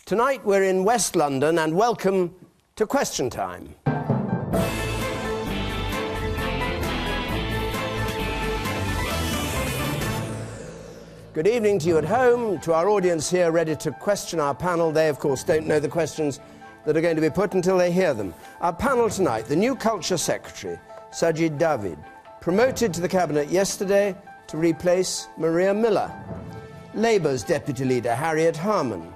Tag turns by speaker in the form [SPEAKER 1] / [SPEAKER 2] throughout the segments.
[SPEAKER 1] Tonight we're in West London, and welcome to Question Time. Good evening to you at home, to our audience here ready to question our panel. They, of course, don't know the questions that are going to be put until they hear them. Our panel tonight, the new Culture Secretary, Sajid Javid, promoted to the Cabinet yesterday to replace Maria Miller. Labour's Deputy Leader, Harriet Harman.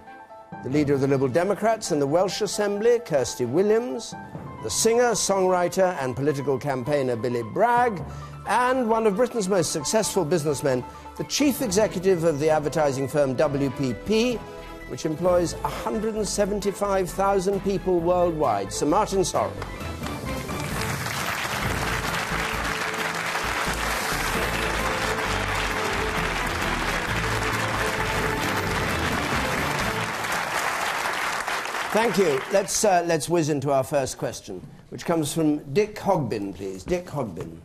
[SPEAKER 1] The Leader of the Liberal Democrats in the Welsh Assembly, Kirsty, the singer, songwriter and political campaigner Billy Bragg, and one of Britain's most successful businessmen, the Chief Executive of the advertising firm WPP, which employs 175,000 people worldwide, Sir Martin Sorrell. Thank you. Let's whiz into our first question, which comes from Dick Hogbin, please. Dick Hogbin.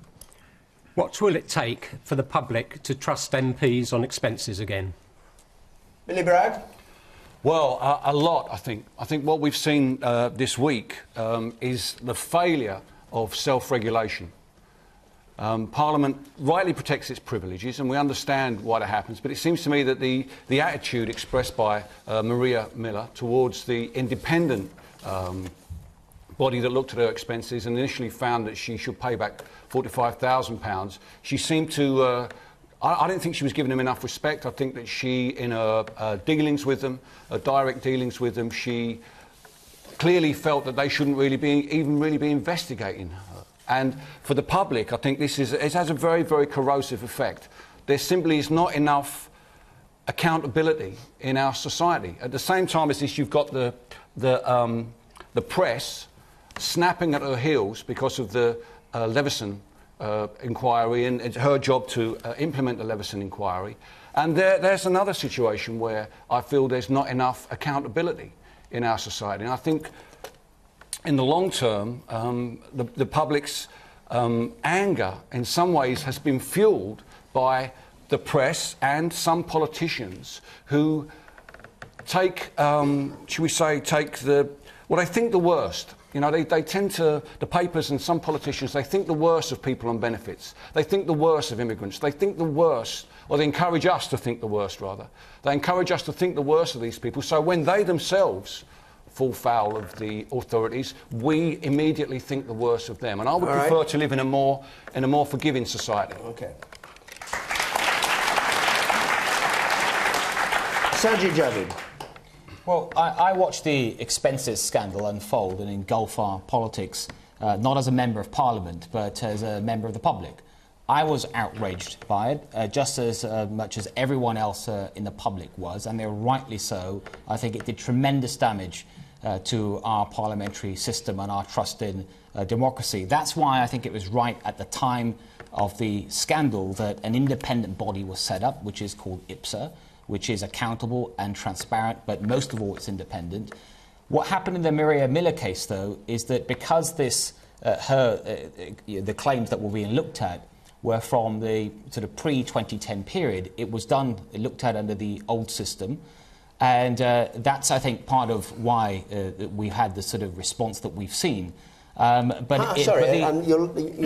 [SPEAKER 2] What will it take for the public to trust MPs on expenses again?
[SPEAKER 1] Billy Bragg?
[SPEAKER 3] Well, a lot, I think. I think what we've seen this week is the failure of self-regulation. Parliament rightly protects its privileges, and we understand why that happens, but it seems to me that the attitude expressed by Maria Miller towards the independent body that looked at her expenses and initially found that she should pay back £45,000, she seemed to... I don't think she was giving them enough respect. I think that she, in her dealings with them, her direct dealings with them, she clearly felt that they shouldn't really be investigating her. And for the public, I think it has a very, very corrosive effect. There simply is not enough accountability in our society. At the same time as this, you've got the press snapping at her heels because of the Leveson inquiry, and it's her job to implement the Leveson inquiry. And there's another situation where I feel there's not enough accountability in our society. And I think in the long term, the public's anger in some ways has been fueled by the press and some politicians who take, should we say, they think the worst. You know, they tend to, the papers and some politicians, they think the worst of people on benefits. They think the worst of immigrants. They think the worst, or they encourage us to think the worst, rather. They encourage us to think the worst of these people. So when they themselves fall foul of the authorities, we immediately think the worst of them. And I would prefer to live in a more forgiving society.
[SPEAKER 1] Okay. Sajid Javid.
[SPEAKER 4] Well, I watched the expenses scandal unfold and engulf our politics, not as a member of Parliament, but as a member of the public. I was outraged by it, just as much as everyone else in the public was, and they're rightly so. I think it did tremendous damage to our parliamentary system and our trust in democracy. That's why I think it was right at the time of the scandal that an independent body was set up, which is called IPSA, which is accountable and transparent, but most of all it's independent. What happened in the Maria Miller case, though, is that because this, the claims that were being looked at were from the sort of pre-2010 period, it looked at under the old system. And that's, I think, part of why we had the sort of response that we've seen.
[SPEAKER 1] You're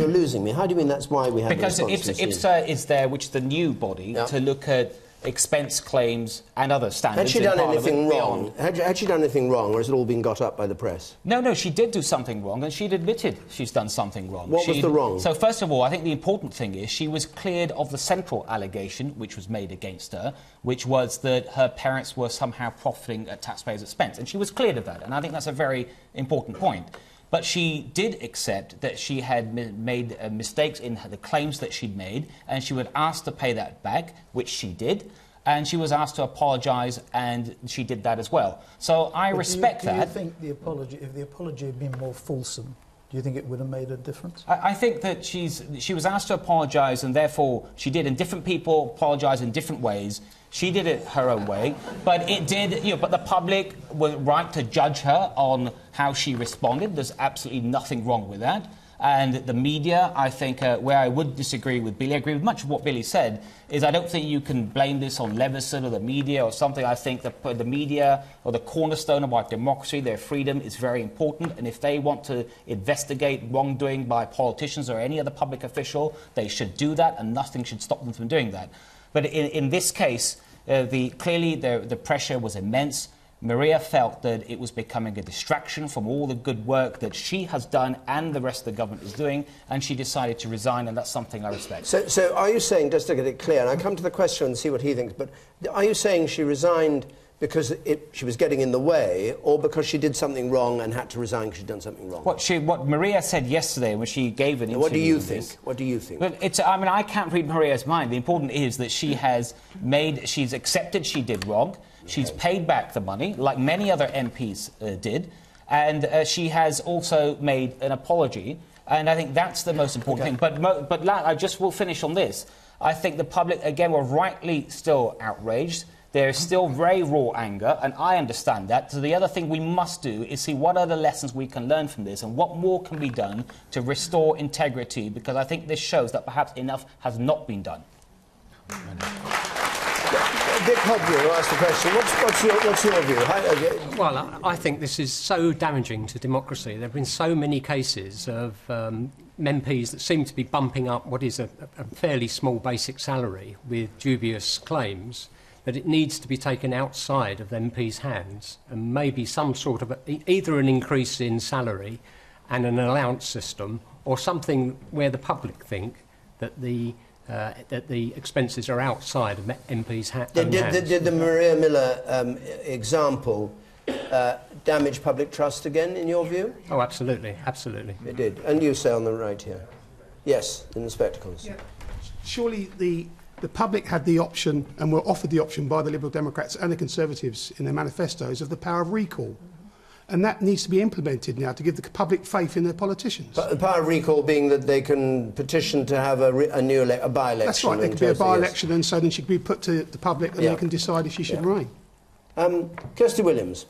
[SPEAKER 1] losing me. How do you mean that's why we had the response?
[SPEAKER 4] Because IPSA is there, which is the new body, to look at expense claims and other standards.
[SPEAKER 1] Had she done anything wrong? Had she done anything wrong, or has it all been got up by the press?
[SPEAKER 4] No, she did do something wrong, and she'd admitted she's done something wrong.
[SPEAKER 1] What was the wrong?
[SPEAKER 4] So first of all, I think the important thing is she was cleared of the central allegation which was made against her, which was that her parents were somehow profiting at taxpayers' expense, and she was cleared of that, and I think that's a very important point. But she did accept that she had made mistakes in the claims that she'd made, and she was asked to pay that back, which she did, and she was asked to apologise, and she did that as well. So I respect that.
[SPEAKER 5] Do you think the apology, if the apology had been more fulsome, do you think it would have made a difference?
[SPEAKER 4] I think that she was asked to apologise, and therefore she did, and different people apologise in different ways. She did it her own way, but it did, but the public were right to judge her on how she responded. There's absolutely nothing wrong with that. And the media, I think, where I would disagree with Billy, I agree with much of what Billy said, is I don't think you can blame this on Leveson or the media or something. I think the media or the cornerstone of our democracy, their freedom, is very important. And if they want to investigate wrongdoing by politicians or any other public official, they should do that, and nothing should stop them from doing that. But in this case, clearly the pressure was immense. Maria felt that it was becoming a distraction from all the good work that she has done and the rest of the government is doing, and she decided to resign, and that's something I respect.
[SPEAKER 1] So are you saying, just to get it clear, and I come to the question and see what he thinks, but are you saying she resigned because she was getting in the way, or because she did something wrong and had to resign because she'd done something wrong?
[SPEAKER 4] What Maria said yesterday when she gave an interview...
[SPEAKER 1] What do you think? What do you think?
[SPEAKER 4] Well, I mean, I can't read Maria's mind. The important is that she's accepted she did wrong. She's paid back the money, like many other MPs did, and she has also made an apology, and I think that's the most important thing. But I just will finish on this. I think the public, again, were rightly still outraged. There's still very raw anger, and I understand that. So the other thing we must do is see what are the lessons we can learn from this and what more can be done to restore integrity, because I think this shows that perhaps enough has not been done.
[SPEAKER 1] Dick Hobby, who asked the question, what's your view?
[SPEAKER 2] Well, I think this is so damaging to democracy. There have been so many cases of MPs that seem to be bumping up what is a fairly small basic salary with dubious claims, that it needs to be taken outside of the MPs' hands, and maybe some sort of either an increase in salary and an allowance system, or something where the public think that the expenses are outside of MPs' hands.
[SPEAKER 1] Did the Maria Miller example damage public trust again, in your view?
[SPEAKER 2] Oh, absolutely, absolutely.
[SPEAKER 1] It did. And you say on the right here. Yes, in the spectacles.
[SPEAKER 6] Yeah. Surely the public had the option, and were offered the option by the Liberal Democrats and the Conservatives in their manifestos, of the power of recall. And that needs to be implemented now to give the public faith in their politicians. But
[SPEAKER 1] the power of recall being that they can petition to have a by-election.
[SPEAKER 6] That's right, there could be a by-election, and so then she could be put to the public, and they can decide if she should reign.
[SPEAKER 1] Kirsty Williams.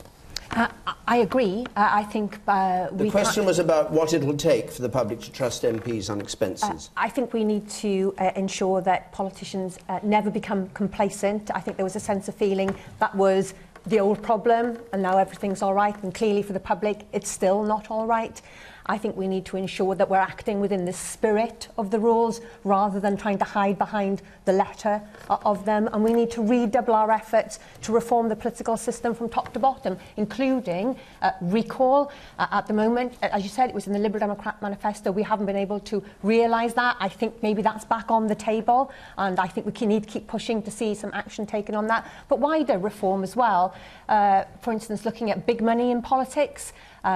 [SPEAKER 7] I agree. I think
[SPEAKER 1] the question was about what it will take for the public to trust MPs on expenses.
[SPEAKER 7] I think we need to ensure that politicians never become complacent. I think there was a sense of feeling that was the old problem and now everything's all right, and clearly for the public it's still not all right. I think we need to ensure that we're acting within the spirit of the rules rather than trying to hide behind the letter of them, and we need to redouble our efforts to reform the political system from top to bottom, including recall. At the moment, as you said, it was in the Liberal Democrat manifesto. We haven't been able to realise that. I think maybe that's back on the table, and I think we need to keep pushing to see some action taken on that, but wider reform as well. For instance, looking at big money in politics,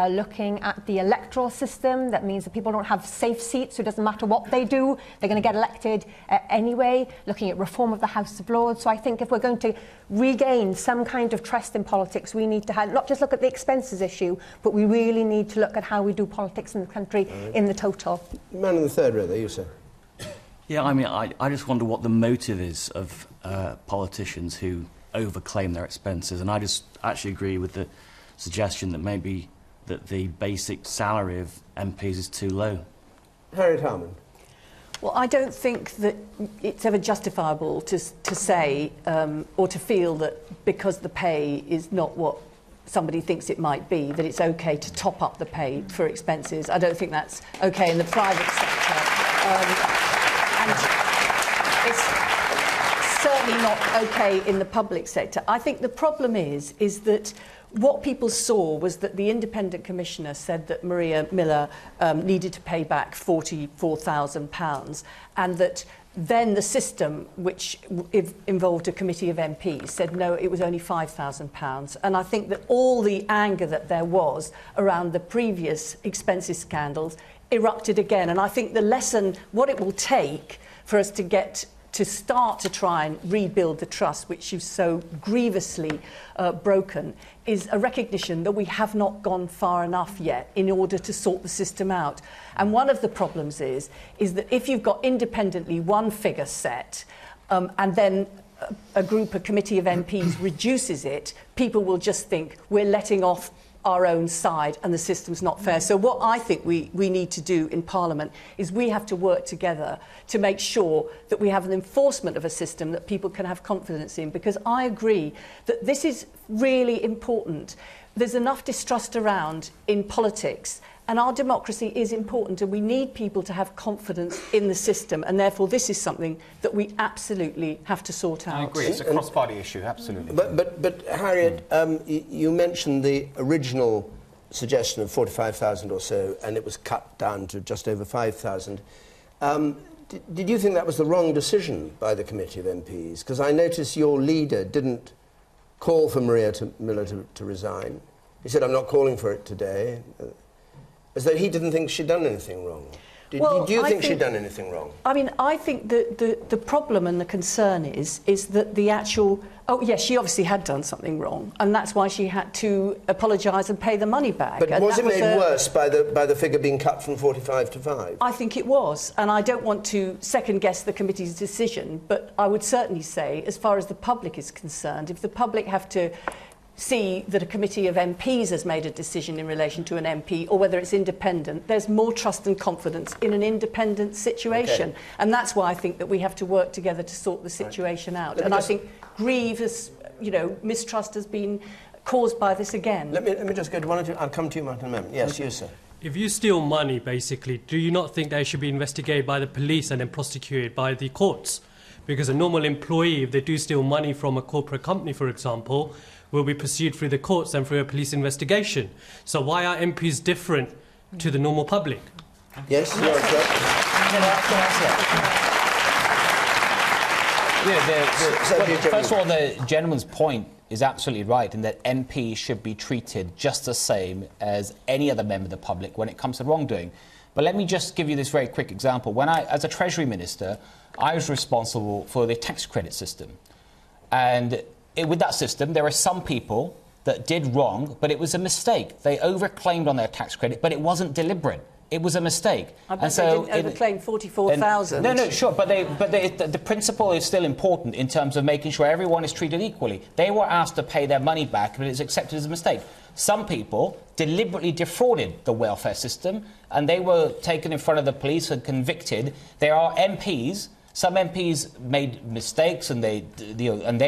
[SPEAKER 7] looking at the electoral system. That means that people don't have safe seats, so it doesn't matter what they do, they're going to get elected anyway. Looking at reform of the House of Lords. So I think if we're going to regain some kind of trust in politics, we need to not just look at the expenses issue, but we really need to look at how we do politics in the country in the total.
[SPEAKER 1] Man in the third row there, you sir.
[SPEAKER 8] Yeah, I mean, I just wonder what the motive is of politicians who overclaim their expenses, and I just actually agree with the suggestion that maybe that the basic salary of MPs is too low.
[SPEAKER 1] Harriet Harman.
[SPEAKER 9] Well, I don't think that it's ever justifiable to say or to feel that because the pay is not what somebody thinks it might be, that it's okay to top up the pay for expenses. I don't think that's okay in the private sector. And it's certainly not okay in the public sector. I think the problem is that what people saw was that the independent commissioner said that Maria Miller needed to pay back £44,000, and that then the system, which involved a committee of MPs, said no, it was only £5,000. And I think that all the anger that there was around the previous expenses scandals erupted again. And I think the lesson, what it will take for us to start to try and rebuild the trust, which you've so grievously broken, is a recognition that we have not gone far enough yet in order to sort the system out. And one of the problems is that if you've got independently one figure set and then a committee of MPs reduces it, people will just think we're letting off our own side and the system's not fair. So what I think we need to do in Parliament is we have to work together to make sure that we have an enforcement of a system that people can have confidence in, because I agree that this is really important. There's enough distrust around in politics, and our democracy is important, and we need people to have confidence in the system, and therefore this is something that we absolutely have to sort out.
[SPEAKER 4] I agree, it's a cross-party issue, absolutely.
[SPEAKER 1] But Harriet, you mentioned the original suggestion of 45,000 or so, and it was cut down to just over 5,000. Did you think that was the wrong decision by the committee of MPs? Because I noticed your leader didn't call for Maria Miller to resign. He said, I'm not calling for it today. As though he didn't think she'd done anything wrong. Do you think she'd done anything wrong?
[SPEAKER 9] I mean, I think that the problem and the concern is that the actual... Oh, yes, she obviously had done something wrong, and that's why she had to apologise and pay the money back.
[SPEAKER 1] But was it made worse by the figure being cut from 45 to 5?
[SPEAKER 9] I think it was, and I don't want to second-guess the committee's decision, but I would certainly say, as far as the public is concerned, if the public have to see that a committee of MPs has made a decision in relation to an MP, or whether it's independent, there's more trust and confidence in an independent situation. Okay. And that's why I think that we have to work together to sort the situation out. And I think grievous, mistrust has been caused by this again.
[SPEAKER 1] Let me just go to one or two. I'll come to you, Martin, in a moment. Yes, you, sir.
[SPEAKER 10] If you steal money, basically, do you not think they should be investigated by the police and then prosecuted by the courts? Because a normal employee, if they do steal money from a corporate company, for example, will be pursued through the courts and through a police investigation. So why are MPs different to the normal public?
[SPEAKER 1] Yes,
[SPEAKER 4] first of all, the gentleman's point is absolutely right in that MPs should be treated just the same as any other member of the public when it comes to wrongdoing. But let me just give you this very quick example. When as a Treasury Minister, I was responsible for the tax credit system. And with that system, there are some people that did wrong, but it was a mistake. They overclaimed on their tax credit, but it wasn't deliberate. It was a mistake.
[SPEAKER 9] I bet they didn't overclaim 44,000.
[SPEAKER 4] No, sure, but the principle is still important in terms of making sure everyone is treated equally. They were asked to pay their money back, but it's accepted as a mistake. Some people deliberately defrauded the welfare system, and they were taken in front of the police and convicted. There are MPs. Some MPs made mistakes and they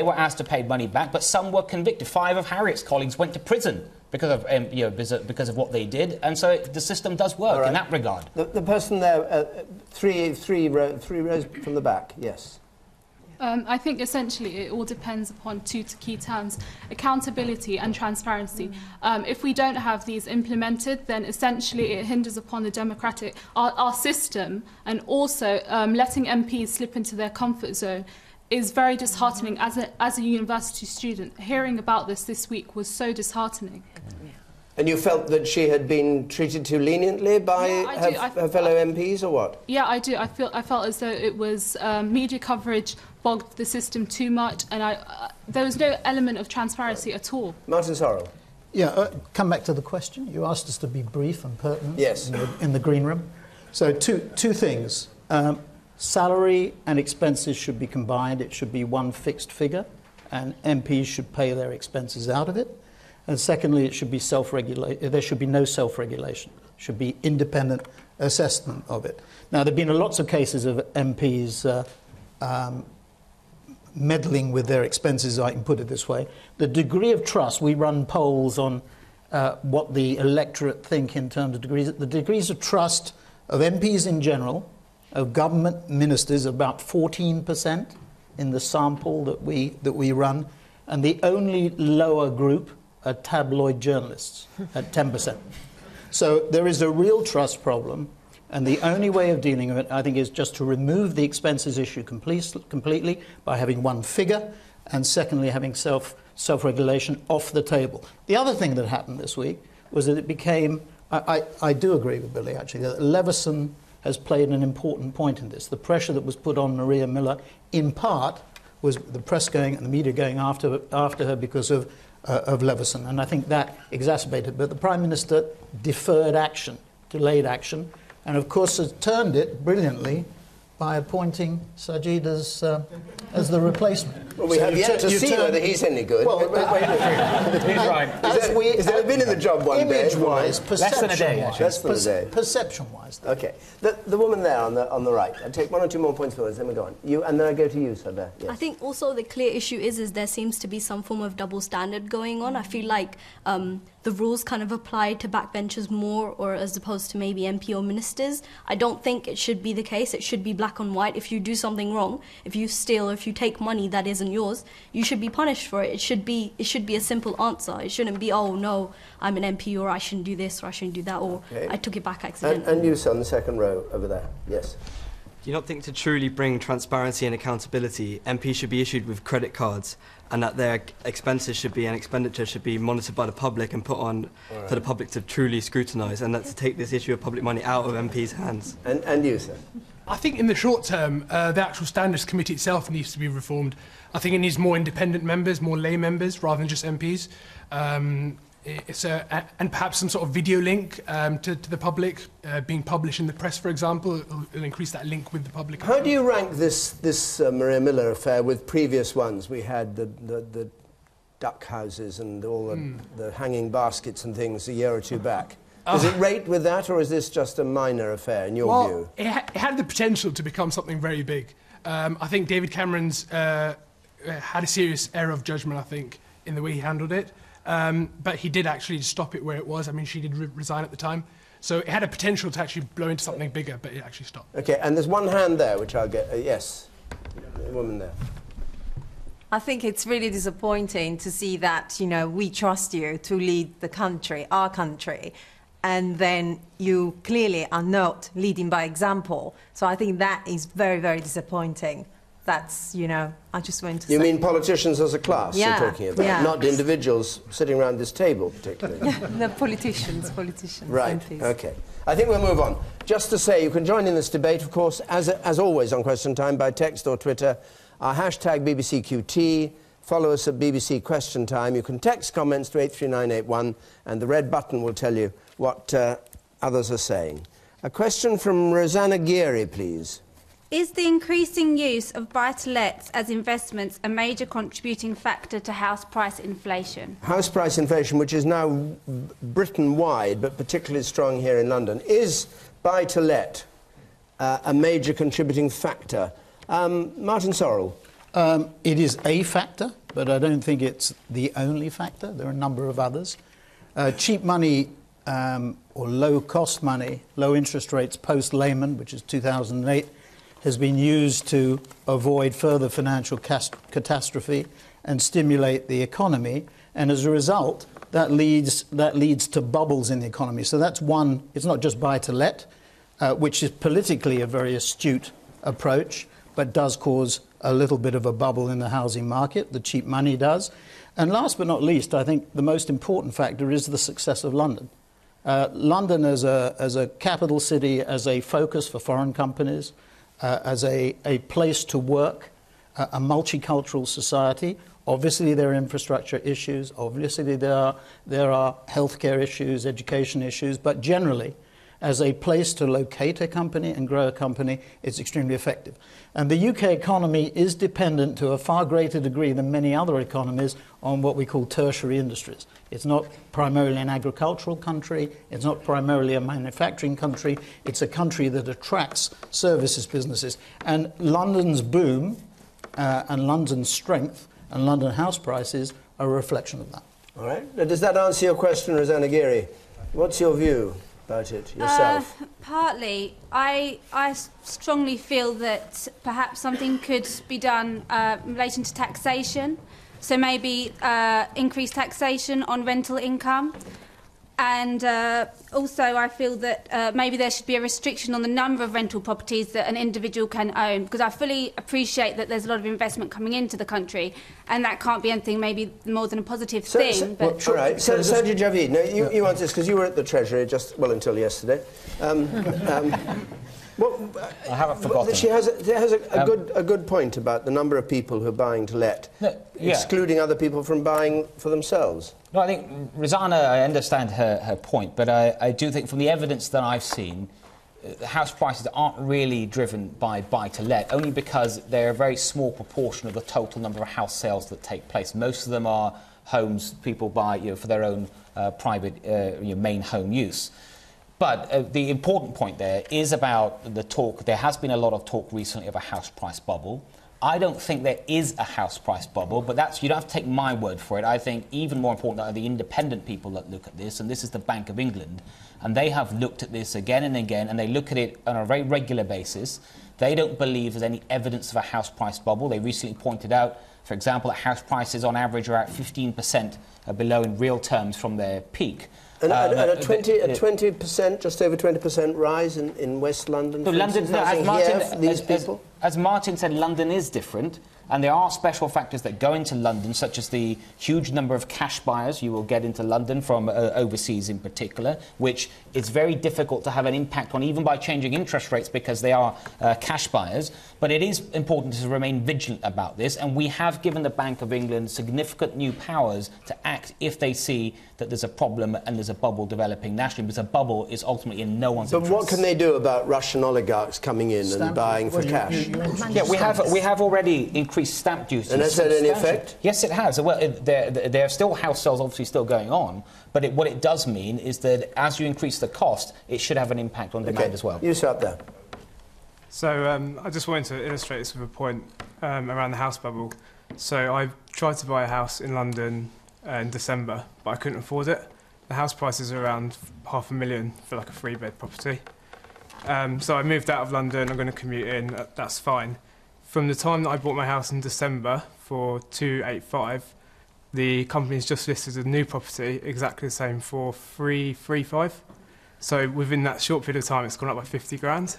[SPEAKER 4] were asked to pay money back, but some were convicted. 5 of Harriet's colleagues went to prison because of what they did, and so the system does work in that regard.
[SPEAKER 1] The person there, three rows from the back, yes.
[SPEAKER 11] I think essentially it all depends upon two key terms, accountability and transparency. If we don't have these implemented, then essentially it hinders upon the democratic, our system, and also letting MPs slip into their comfort zone is very disheartening. As a university student, hearing about this week was so disheartening.
[SPEAKER 1] And you felt that she had been treated too leniently by her fellow MPs, or what?
[SPEAKER 11] Yeah, I do. I felt as though it was media coverage bogged the system too much, and there was no element of transparency at all.
[SPEAKER 1] Martin Sorrell.
[SPEAKER 5] Yeah, come back to the question. You asked us to be brief and pertinent.
[SPEAKER 1] Yes.
[SPEAKER 5] In the green room. So two things. Salary and expenses should be combined. It should be one fixed figure, and MPs should pay their expenses out of it. And secondly, it should be there should be no self-regulation. It should be independent assessment of it. Now, there have been lots of cases of MPs meddling with their expenses, I can put it this way. The degree of trust, we run polls on what the electorate think in terms of degrees. The degrees of trust of MPs in general, of government ministers, about 14% in the sample that we run, and the only lower group are tabloid journalists at 10%. So there is a real trust problem, and the only way of dealing with it, I think, is just to remove the expenses issue completely by having one figure, and secondly, having self-regulation off the table. The other thing that happened this week was that it became, I do agree with Billy, actually, that Leveson has played an important point in this. The pressure that was put on Maria Miller, in part, was the press going and the media going after her because of Leveson, and I think that exacerbated. But the Prime Minister deferred action, delayed action, and of course has turned it brilliantly by appointing Sajid as the replacement.
[SPEAKER 1] Well, we have yet to see whether he's any good.
[SPEAKER 5] Well,
[SPEAKER 1] wait.
[SPEAKER 4] He's right.
[SPEAKER 1] He's been in the job one day.
[SPEAKER 5] Image-wise, perception-wise.
[SPEAKER 1] Less than a day.
[SPEAKER 5] Perception-wise.
[SPEAKER 1] Okay. The woman there on the right. I'll take one or two more points for us, then we go on. You, and then I go to you, Sada. Yes.
[SPEAKER 12] I think also the clear issue is there seems to be some form of double standard going on. I feel like the rules kind of apply to backbenchers more, or as opposed to maybe MP or ministers. I don't think it should be the case. It should be black and white. If you do something wrong, if you steal, if you take money that isn't yours, you should be punished for it. It should be a simple answer. It shouldn't be, oh no, I'm an MP, or I shouldn't do this, or I shouldn't do that, or I took it back accidentally.
[SPEAKER 1] And you, son, the second row over there. Yes.
[SPEAKER 13] Do you not think to truly bring transparency and accountability, MPs should be issued with credit cards, and that their expenses and expenditure should be monitored by the public and put on for the public to truly scrutinise, and that to take this issue of public money out of MPs' hands?
[SPEAKER 1] And you, sir?
[SPEAKER 14] I think in the short term, the actual standards committee itself needs to be reformed. I think it needs more independent members, more lay members, rather than just MPs. And perhaps some sort of video link to the public, being published in the press, for example. It'll increase that link with the public.
[SPEAKER 1] How do you rank this Maria Miller affair with previous ones? We had the duck houses and all the hanging baskets and things a year or two back. Does it rate with that, or is this just a minor affair in your view?
[SPEAKER 14] It had the potential to become something very big. I think David Cameron's had a serious error of judgment, I think, in the way he handled it. But he did actually stop it where it was. I mean, she did resign at the time. So it had a potential to actually blow into something bigger, but it actually stopped.
[SPEAKER 1] OK, and there's one hand there, which I'll get. Yes, the woman there.
[SPEAKER 15] I think it's really disappointing to see that, you know, we trust you to lead the country, our country, and then you clearly are not leading by example. So I think that is very, very disappointing. That's, you know, I just want to say...
[SPEAKER 1] You mean politicians as a class you're talking about,
[SPEAKER 15] yeah.
[SPEAKER 1] not individuals sitting around this table particularly?
[SPEAKER 15] The politicians.
[SPEAKER 1] Right,
[SPEAKER 15] MPs.
[SPEAKER 1] OK. I think we'll move on. Just to say, you can join in this debate, of course, as always on Question Time, by text or Twitter. Our hashtag BBCQT. Follow us at BBC Question Time. You can text comments to 83981, and the red button will tell you what others are saying. A question from Rosanna Geary, please.
[SPEAKER 16] Is the increasing use of buy-to-lets as investments a major contributing factor to house price inflation?
[SPEAKER 1] House price inflation, which is now Britain-wide, but particularly strong here in London. Is buy-to-let a major contributing factor? Martin Sorrell.
[SPEAKER 5] It is a factor, but I don't think it's the only factor. There are a number of others. Cheap money or low-cost money, low interest rates post-Lehman, which is 2008, has been used to avoid further financial catastrophe and stimulate the economy. And as a result, that leads to bubbles in the economy. So that's one. It's not just buy-to-let, which is politically a very astute approach, but does cause a little bit of a bubble in the housing market. The cheap money does. And last but not least, I think the most important factor is the success of London. London as a capital city, as a focus for foreign companies, as a place to work, a multicultural society. Obviously, there are infrastructure issues. Obviously, there are healthcare issues, education issues. But generally, as a place to locate a company and grow a company, it's extremely effective. And the UK economy is dependent to a far greater degree than many other economies on what we call tertiary industries. It's not primarily an agricultural country. It's not primarily a manufacturing country. It's a country that attracts services businesses. And London's boom and London's strength and London house prices are a reflection of that.
[SPEAKER 1] All right. Now, does that answer your question, Rosanna Geary? What's your view about it yourself?
[SPEAKER 16] Partly. I strongly feel that perhaps something could be done in relation to taxation. So maybe increased taxation on rental income. And also I feel that maybe there should be a restriction on the number of rental properties that an individual can own, because I fully appreciate that there's a lot of investment coming into the country, and that can't be anything maybe more than a positive thing.
[SPEAKER 1] But all right, so Sajid Javid, now you answer this because you were at the Treasury until yesterday.
[SPEAKER 4] I haven't forgotten.
[SPEAKER 1] She has a good point about the number of people who are buying to let, excluding other people from buying for themselves.
[SPEAKER 4] No, I think, Rosanna, I understand her point, but I do think from the evidence that I've seen, house prices aren't really driven by buy-to-let, only because they're a very small proportion of the total number of house sales that take place. Most of them are homes people buy for their own private main home use. But the important point there is about the talk. There has been a lot of talk recently of a house price bubble. I don't think there is a house price bubble, but you don't have to take my word for it. I think even more important are the independent people that look at this, and this is the Bank of England, and they have looked at this again and again, and they look at it on a very regular basis. They don't believe there's any evidence of a house price bubble. They recently pointed out, for example, that house prices on average are at 15% below in real terms from their peak.
[SPEAKER 1] And a 20%, just over 20% rise in West London,
[SPEAKER 4] so London,
[SPEAKER 1] as
[SPEAKER 4] Martin said, London is different, and there are special factors that go into London, such as the huge number of cash buyers you will get into London from overseas in particular, which it's very difficult to have an impact on, even by changing interest rates, because they are cash buyers. But it is important to remain vigilant about this, and we have given the Bank of England significant new powers to act if they see that there's a problem and there's a bubble developing nationally, because a bubble is ultimately in no one's interest.
[SPEAKER 1] But what can they do about Russian oligarchs coming in and buying for cash?
[SPEAKER 4] Yeah, we have already increased stamp duty.
[SPEAKER 1] And has that any effect?
[SPEAKER 4] Yes, it has. Well, there are still house sales obviously still going on, but what it does mean is that as you increase the cost, it should have an impact on demand as well.
[SPEAKER 1] You start there.
[SPEAKER 17] So I just wanted to illustrate this with a point around the house bubble. So I tried to buy a house in London in December, but I couldn't afford it. The house prices are around $500,000 for like a 3-bed property. So I moved out of London. I'm going to commute in. That's fine. From the time that I bought my house in December for $285, the company's just listed a new property exactly the same for $335. So within that short period of time, it's gone up by 50 grand.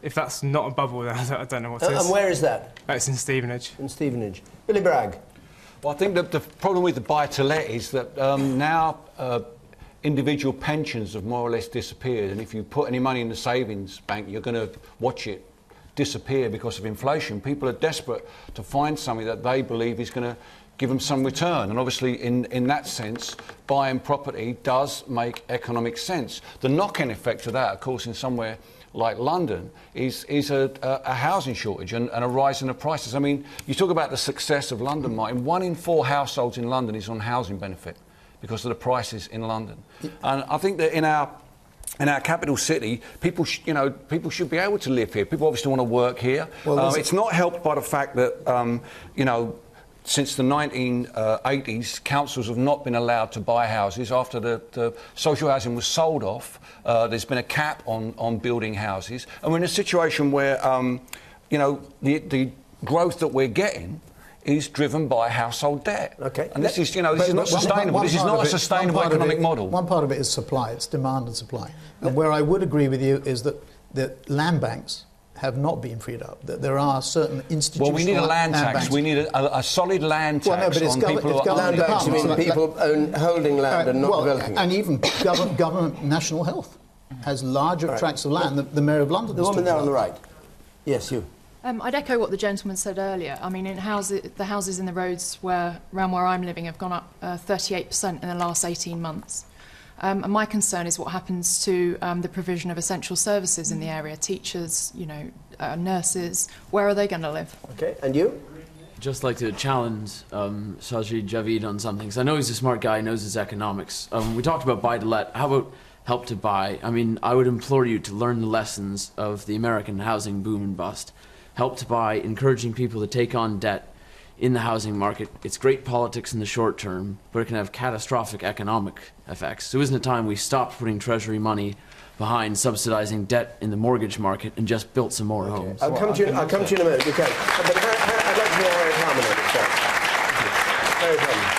[SPEAKER 17] If that's not a bubble, then I don't know what is.
[SPEAKER 1] And where is that?
[SPEAKER 17] It's in Stevenage.
[SPEAKER 1] In Stevenage. Billy Bragg.
[SPEAKER 3] Well, I think that the problem with the buy-to-let is that now individual pensions have more or less disappeared, and if you put any money in the savings bank, you're going to watch it disappear because of inflation. People are desperate to find something that they believe is going to give them some return, and obviously in that sense buying property does make economic sense. The knock-on effect of that, of course, in somewhere like London is a housing shortage and a rise in the prices. I mean, you talk about the success of London, Martin. 1 in 4 households in London is on housing benefit because of the prices in London. And I think that in our capital city, people should be able to live here. People obviously want to work here. Well, it's not helped by the fact that, since the 1980s, councils have not been allowed to buy houses. After the social housing was sold off, there's been a cap on building houses. And we're in a situation where, the growth that we're getting is driven by household debt.
[SPEAKER 1] Okay.
[SPEAKER 3] And this is not sustainable. This is not a sustainable economic model.
[SPEAKER 5] One part of it is supply. It's demand and supply. And where I would agree with you is that the land banks have not been freed up. That there are certain institutional.
[SPEAKER 3] Well, we need a land tax.
[SPEAKER 5] Banks.
[SPEAKER 3] We need a solid land tax on people who
[SPEAKER 1] land banks. You mean people holding land and not developing it?
[SPEAKER 5] And even government national health has larger tracts of land than the Mayor of London.
[SPEAKER 1] The woman there on the right. Yes, you.
[SPEAKER 18] I'd echo what the gentleman said earlier. I mean, the houses in the roads around where I'm living have gone up 38% in the last 18 months. And my concern is what happens to the provision of essential services in the area. Teachers, nurses, where are they going to live?
[SPEAKER 1] Okay, and you?
[SPEAKER 19] Just like to challenge Sajid, Javid on something, because I know he's a smart guy, knows his economics. We talked about buy-to-let. How about help to buy? I mean, I would implore you to learn the lessons of the American housing boom and bust. Help to buy, encouraging people to take on debt in the housing market. It's great politics in the short term, but it can have catastrophic economic effects. So isn't it time we stopped putting Treasury money behind subsidizing debt in the mortgage market and just built some more homes?
[SPEAKER 1] I'll come to you in a moment. Okay. But I'd like to hear Harriet Harman on it. Harriet,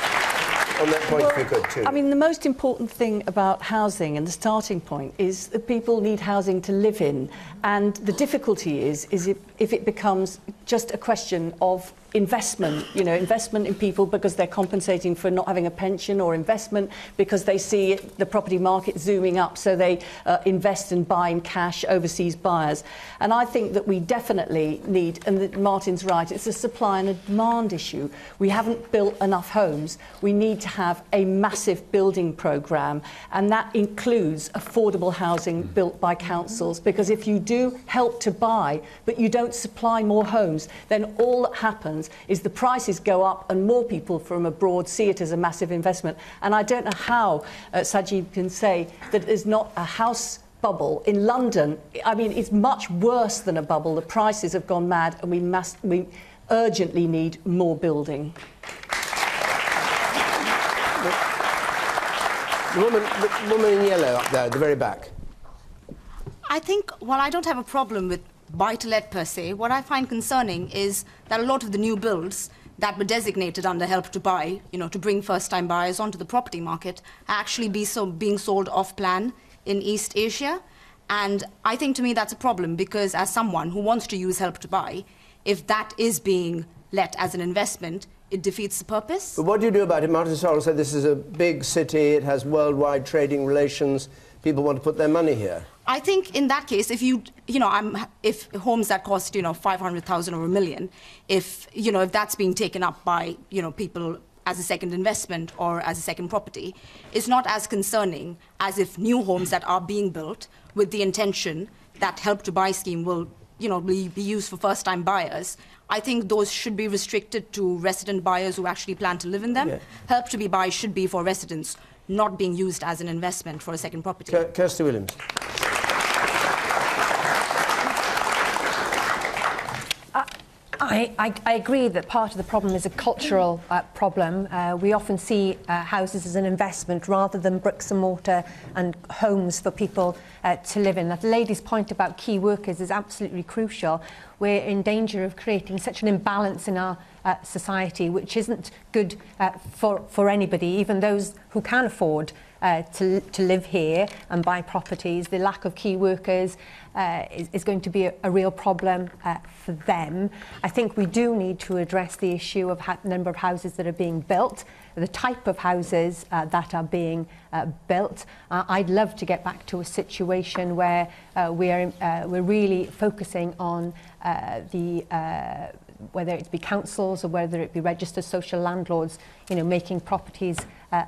[SPEAKER 1] on that point, if you could, too.
[SPEAKER 9] I mean, the most important thing about housing and the starting point is that people need housing to live in. And the difficulty is if it becomes just a question of investment, investment in people because they're compensating for not having a pension, or investment because they see the property market zooming up, so they invest and buy in cash, overseas buyers. And I think that we definitely need, and that Martin's right, it's a supply and a demand issue. We haven't built enough homes. We need to have a massive building programme, and that includes affordable housing built by councils, because if you do help to buy but you don't supply more homes, then all that happens is the prices go up and more people from abroad see it as a massive investment. And I don't know how Sajid can say that there's not a house bubble in London. I mean, it's much worse than a bubble. The prices have gone mad, and we urgently need more building.
[SPEAKER 1] The woman in yellow up there at the very back.
[SPEAKER 20] I think, while I don't have a problem with buy-to-let per se, what I find concerning is that a lot of the new builds that were designated under Help to Buy, to bring first-time buyers onto the property market, are actually being sold off-plan in East Asia. And I think, to me, that's a problem, because as someone who wants to use Help to Buy, if that is being let as an investment, it defeats the purpose.
[SPEAKER 1] But what do you do about it? Martin Sorrell said this is a big city, it has worldwide trading relations, people want to put their money here.
[SPEAKER 20] I think in that case, if if homes that cost 500,000 or $1 million, if that's being taken up by people as a second investment or as a second property, it's not as concerning as if new homes that are being built with the intention that Help to Buy scheme will be used for first-time buyers. I think those should be restricted to resident buyers who actually plan to live in them. Yeah. Help to Buy should be for residents, not being used as an investment for a second property.
[SPEAKER 1] Kirsty Williams.
[SPEAKER 7] I agree that part of the problem is a cultural problem. We often see houses as an investment rather than bricks and mortar and homes for people to live in. That lady's point about key workers is absolutely crucial. We're in danger of creating such an imbalance in our society, which isn't good for anybody, even those who can afford to live here and buy properties. The lack of key workers is going to be a real problem for them. I think we do need to address the issue of the number of houses that are being built, the type of houses that are being built. I'd love to get back to a situation where we're really focusing on whether it be councils or whether it be registered social landlords, making properties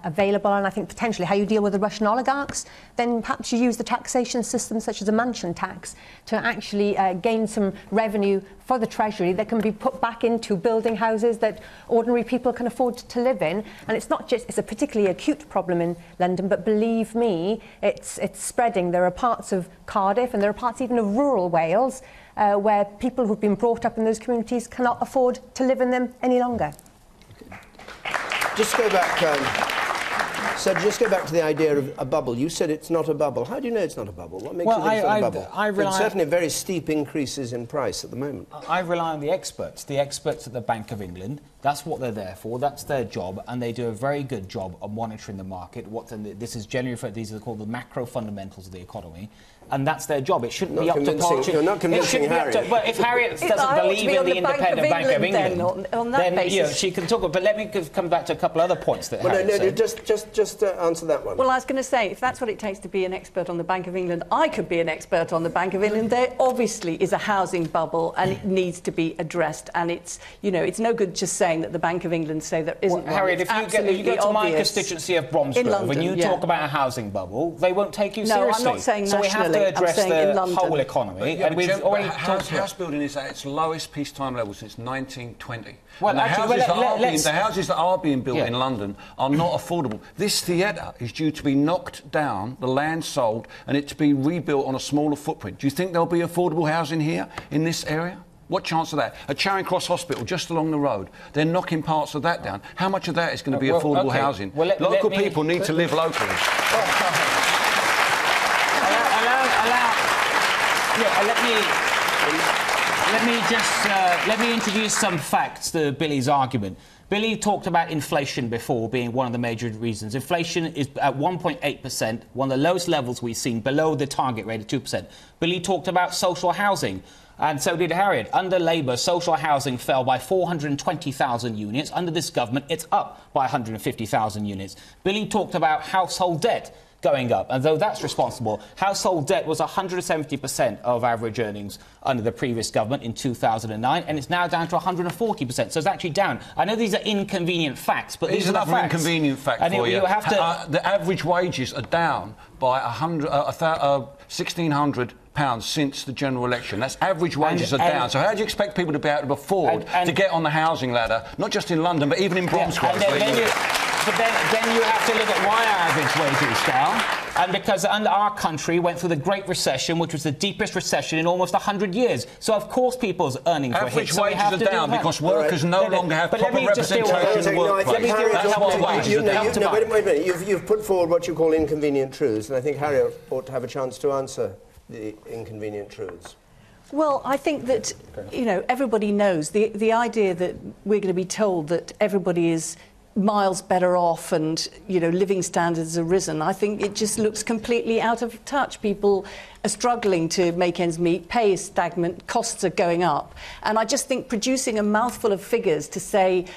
[SPEAKER 7] available. And I think potentially how you deal with the Russian oligarchs, then perhaps you use the taxation system such as a mansion tax to actually gain some revenue for the Treasury that can be put back into building houses that ordinary people can afford to live in. And it's not just, it's a particularly acute problem in London, but believe me, it's spreading. There are parts of Cardiff and there are parts even of rural Wales where people who've been brought up in those communities cannot afford to live in them any longer.
[SPEAKER 1] Just go back, so just go back to the idea of a bubble. You said it's not a bubble. How do you know it's not a bubble? What makes you think it's not a bubble? There's certainly very steep increases in price at the moment.
[SPEAKER 4] I rely on the experts at the Bank of England. That's what they're there for. That's their job, and they do a very good job of monitoring the market. These are called the macro fundamentals of the economy. And that's their job. It shouldn't be up to politicians.
[SPEAKER 1] You're not convincing Harriet.
[SPEAKER 4] But if Harriet doesn't believe in the independent Bank of England, then she can talk. But let me come back to a couple other points that Harriet said.
[SPEAKER 1] Just answer that one.
[SPEAKER 9] Well, I was going to say, if that's what it takes to be an expert on the Bank of England, I could be an expert on the Bank of England. There obviously is a housing bubble, and it needs to be addressed. And it's no good just saying that the Bank of England say there isn't one.
[SPEAKER 4] Harriet, if you go to my constituency of Bromsgrove and you talk about a housing bubble, they won't take you seriously.
[SPEAKER 9] No, I'm not saying
[SPEAKER 4] nationally.
[SPEAKER 9] So we have
[SPEAKER 4] to address the whole economy, and we've already
[SPEAKER 3] house building is at its lowest peacetime level since 1920.
[SPEAKER 4] Well,
[SPEAKER 3] and the houses that are being built in London are not affordable. This theatre is due to be knocked down, the land sold, and it to be rebuilt on a smaller footprint. Do you think there'll be affordable housing here in this area? What chance of that? At Charing Cross Hospital, just along the road, they're knocking parts of that down. How much of that is going to be affordable housing? Local people need to live locally.
[SPEAKER 4] Let me introduce some facts to Billy's argument. Billy talked about inflation before being one of the major reasons. Inflation is at 1.8%, one of the lowest levels we've seen, below the target rate of 2%. Billy talked about social housing. And so did Harriet. Under Labour, social housing fell by 420,000 units. Under this government, it's up by 150,000 units. Billy talked about household debt going up, and though that's responsible, household debt was 170% of average earnings under the previous government in 2009, and it's now down to 140%. So it's actually down. I know these are inconvenient facts, but these are the facts.
[SPEAKER 3] Another inconvenient fact
[SPEAKER 4] and
[SPEAKER 3] for you.
[SPEAKER 4] You have to...
[SPEAKER 3] the average wages are down by £1,600 since the general election. That's average wages are down. So how do you expect people to be able to afford to get on the housing ladder, not just in London, but even in Bromsgrove?
[SPEAKER 4] But then you have to look at why our average wage is down. And because under our country went through the Great Recession, which was the deepest recession in almost 100 years. So, of course, people's earnings were hit.
[SPEAKER 3] Average wages are down because workers no longer have proper representation in the workplace. That's why wages are down.
[SPEAKER 1] No, wait a minute. You've put forward what you call inconvenient truths, and I think Harriet ought to have a chance to answer the inconvenient truths.
[SPEAKER 9] Well, I think that, you know, everybody knows the idea that we're going to be told that everybody is miles better off and, you know, living standards have risen. I think it just looks completely out of touch. People are struggling to make ends meet, pay is stagnant, costs are going up. And I just think producing a mouthful of figures to say,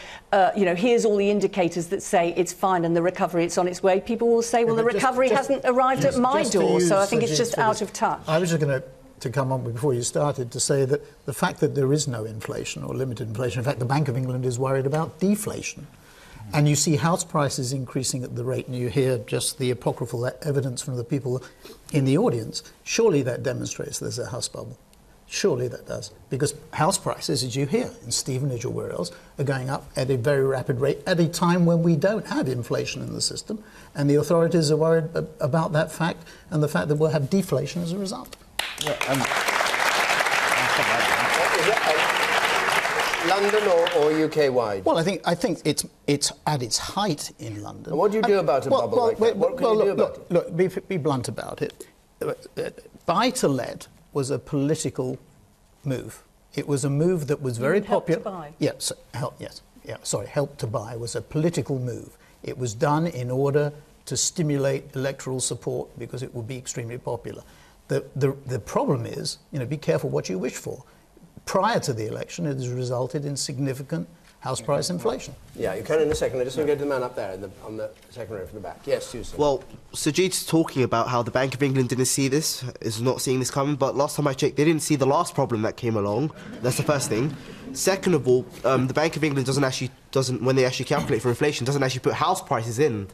[SPEAKER 9] you know, here's all the indicators that say it's fine and the recovery, it's on its way, people will say, well, the recovery hasn't arrived at my door. So I think it's just out of touch.
[SPEAKER 5] I was just going to come on before you started to say that the fact that there is no inflation or limited inflation, in fact, the Bank of England is worried about deflation. And you see house prices increasing at the rate, and you hear just the apocryphal evidence from the people in the audience. Surely that demonstrates there's a house bubble. Surely that does. Because house prices, as you hear in Stevenage or where else, are going up at a very rapid rate at a time when we don't have inflation in the system. And the authorities are worried about that fact and the fact that we'll have deflation as a result.
[SPEAKER 1] Yeah, London or UK-wide?
[SPEAKER 5] Well, I think it's at its height in London.
[SPEAKER 1] And what do you do about a bubble like that? What can you do about it?
[SPEAKER 5] Look, be blunt about it. Buy-to-let was a political move. It was a move that was very popular.
[SPEAKER 9] Help to Buy?
[SPEAKER 5] Yes, Help to Buy was a political move. It was done in order to stimulate electoral support because it would be extremely popular. The problem is, you know, be careful what you wish for. Prior to the election, it has resulted in significant house price inflation.
[SPEAKER 1] Yeah, you can in a second. I just want to go to the man up there on the second row from the back. Yes, Susan.
[SPEAKER 21] Well, Sajid's talking about how the Bank of England didn't see this, is not seeing this coming, but last time I checked, they didn't see the last problem that came along. That's the first thing. Second of all, the Bank of England doesn't, when they actually calculate for inflation, doesn't actually put house prices in.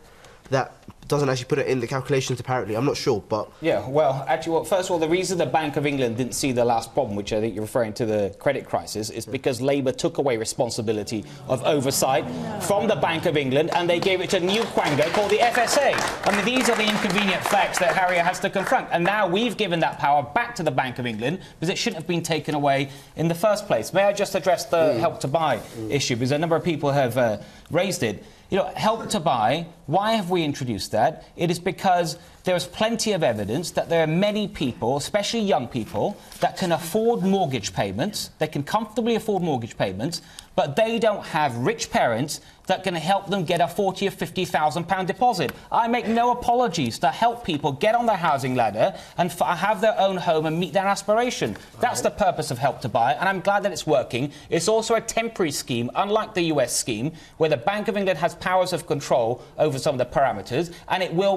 [SPEAKER 21] That doesn't actually put it in the calculations, apparently. I'm not sure, but...
[SPEAKER 4] Yeah, well, actually, well, first of all, the reason the Bank of England didn't see the last problem, which I think you're referring to the credit crisis, is because Labour took away responsibility of oversight from the Bank of England and they gave it to a new quango called the FSA. I mean, these are the inconvenient facts that Harriet has to confront. And now we've given that power back to the Bank of England because it shouldn't have been taken away in the first place. May I just address the Help to Buy issue, because a number of people have raised it. You know, Help to Buy, why have we introduced that? It is because there is plenty of evidence that there are many people, especially young people, that can afford mortgage payments, they can comfortably afford mortgage payments, but they don't have rich parents that can help them get a £40,000 or £50,000 deposit. I make no apologies to help people get on the housing ladder and have their own home and meet their aspiration. That's the purpose of Help to Buy, and I'm glad that it's working. It's also a temporary scheme, unlike the US scheme, where the Bank of England has powers of control over some of the parameters, and it will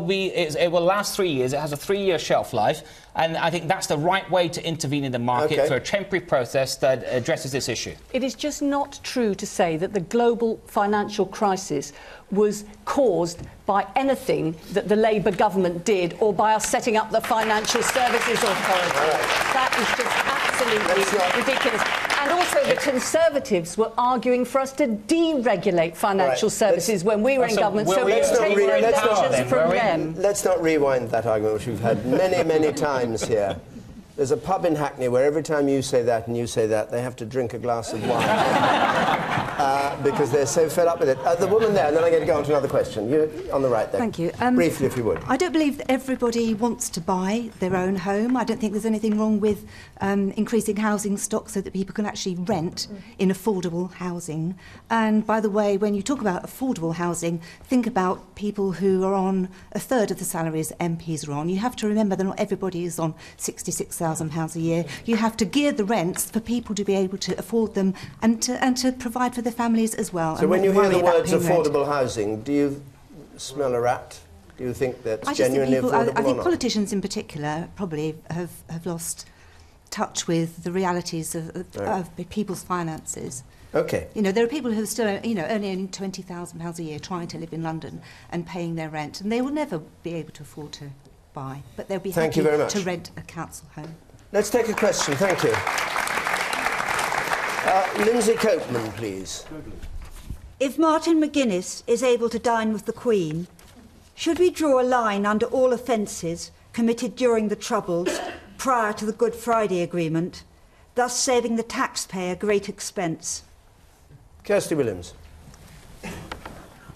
[SPEAKER 4] last 3 years. It has a 3-year shelf life, and I think that's the right way to intervene in the market for a temporary process that addresses this issue.
[SPEAKER 9] It is just not true to say that the global financial crisis was caused by anything that the Labour government did or by us setting up the Financial Services Authority. That is just absolutely ridiculous. And also the Conservatives were arguing for us to deregulate financial services when we were in government, so let's take the from them.
[SPEAKER 1] Let's not rewind that argument, which we've had many, many times here. There's a pub in Hackney where every time you say that and you say that, they have to drink a glass of wine. because they're so fed up with it. The woman there, and then I'm going to go on to another question. You on the right there.
[SPEAKER 2] Thank you.
[SPEAKER 1] Briefly, if you would.
[SPEAKER 2] I don't believe that everybody wants to buy their own home. I don't think there's anything wrong with increasing housing stock so that people can actually rent in affordable housing. And by the way, when you talk about affordable housing, think about people who are on a third of the salaries that MPs are on. You have to remember that not everybody is on £66,000 a year. You have to gear the rents for people to be able to afford them and to provide for their families as well.
[SPEAKER 1] So when you hear the words affordable housing, do you smell a rat? Do you think that's genuinely affordable
[SPEAKER 2] I think
[SPEAKER 1] or not?
[SPEAKER 2] politicians in particular probably have lost touch with the realities of people's finances.
[SPEAKER 1] Okay.
[SPEAKER 2] You know, there are people who are still, you know, earning £20,000 a year trying to live in London and paying their rent, and they will never be able to afford to buy, but they'll be happy to rent a council home.
[SPEAKER 1] Let's take a question. Thank you. Lindsay Copeman, please.
[SPEAKER 22] If Martin McGuinness is able to dine with the Queen, should we draw a line under all offences committed during the Troubles prior to the Good Friday Agreement, thus saving the taxpayer great expense?
[SPEAKER 1] Kirsty Williams.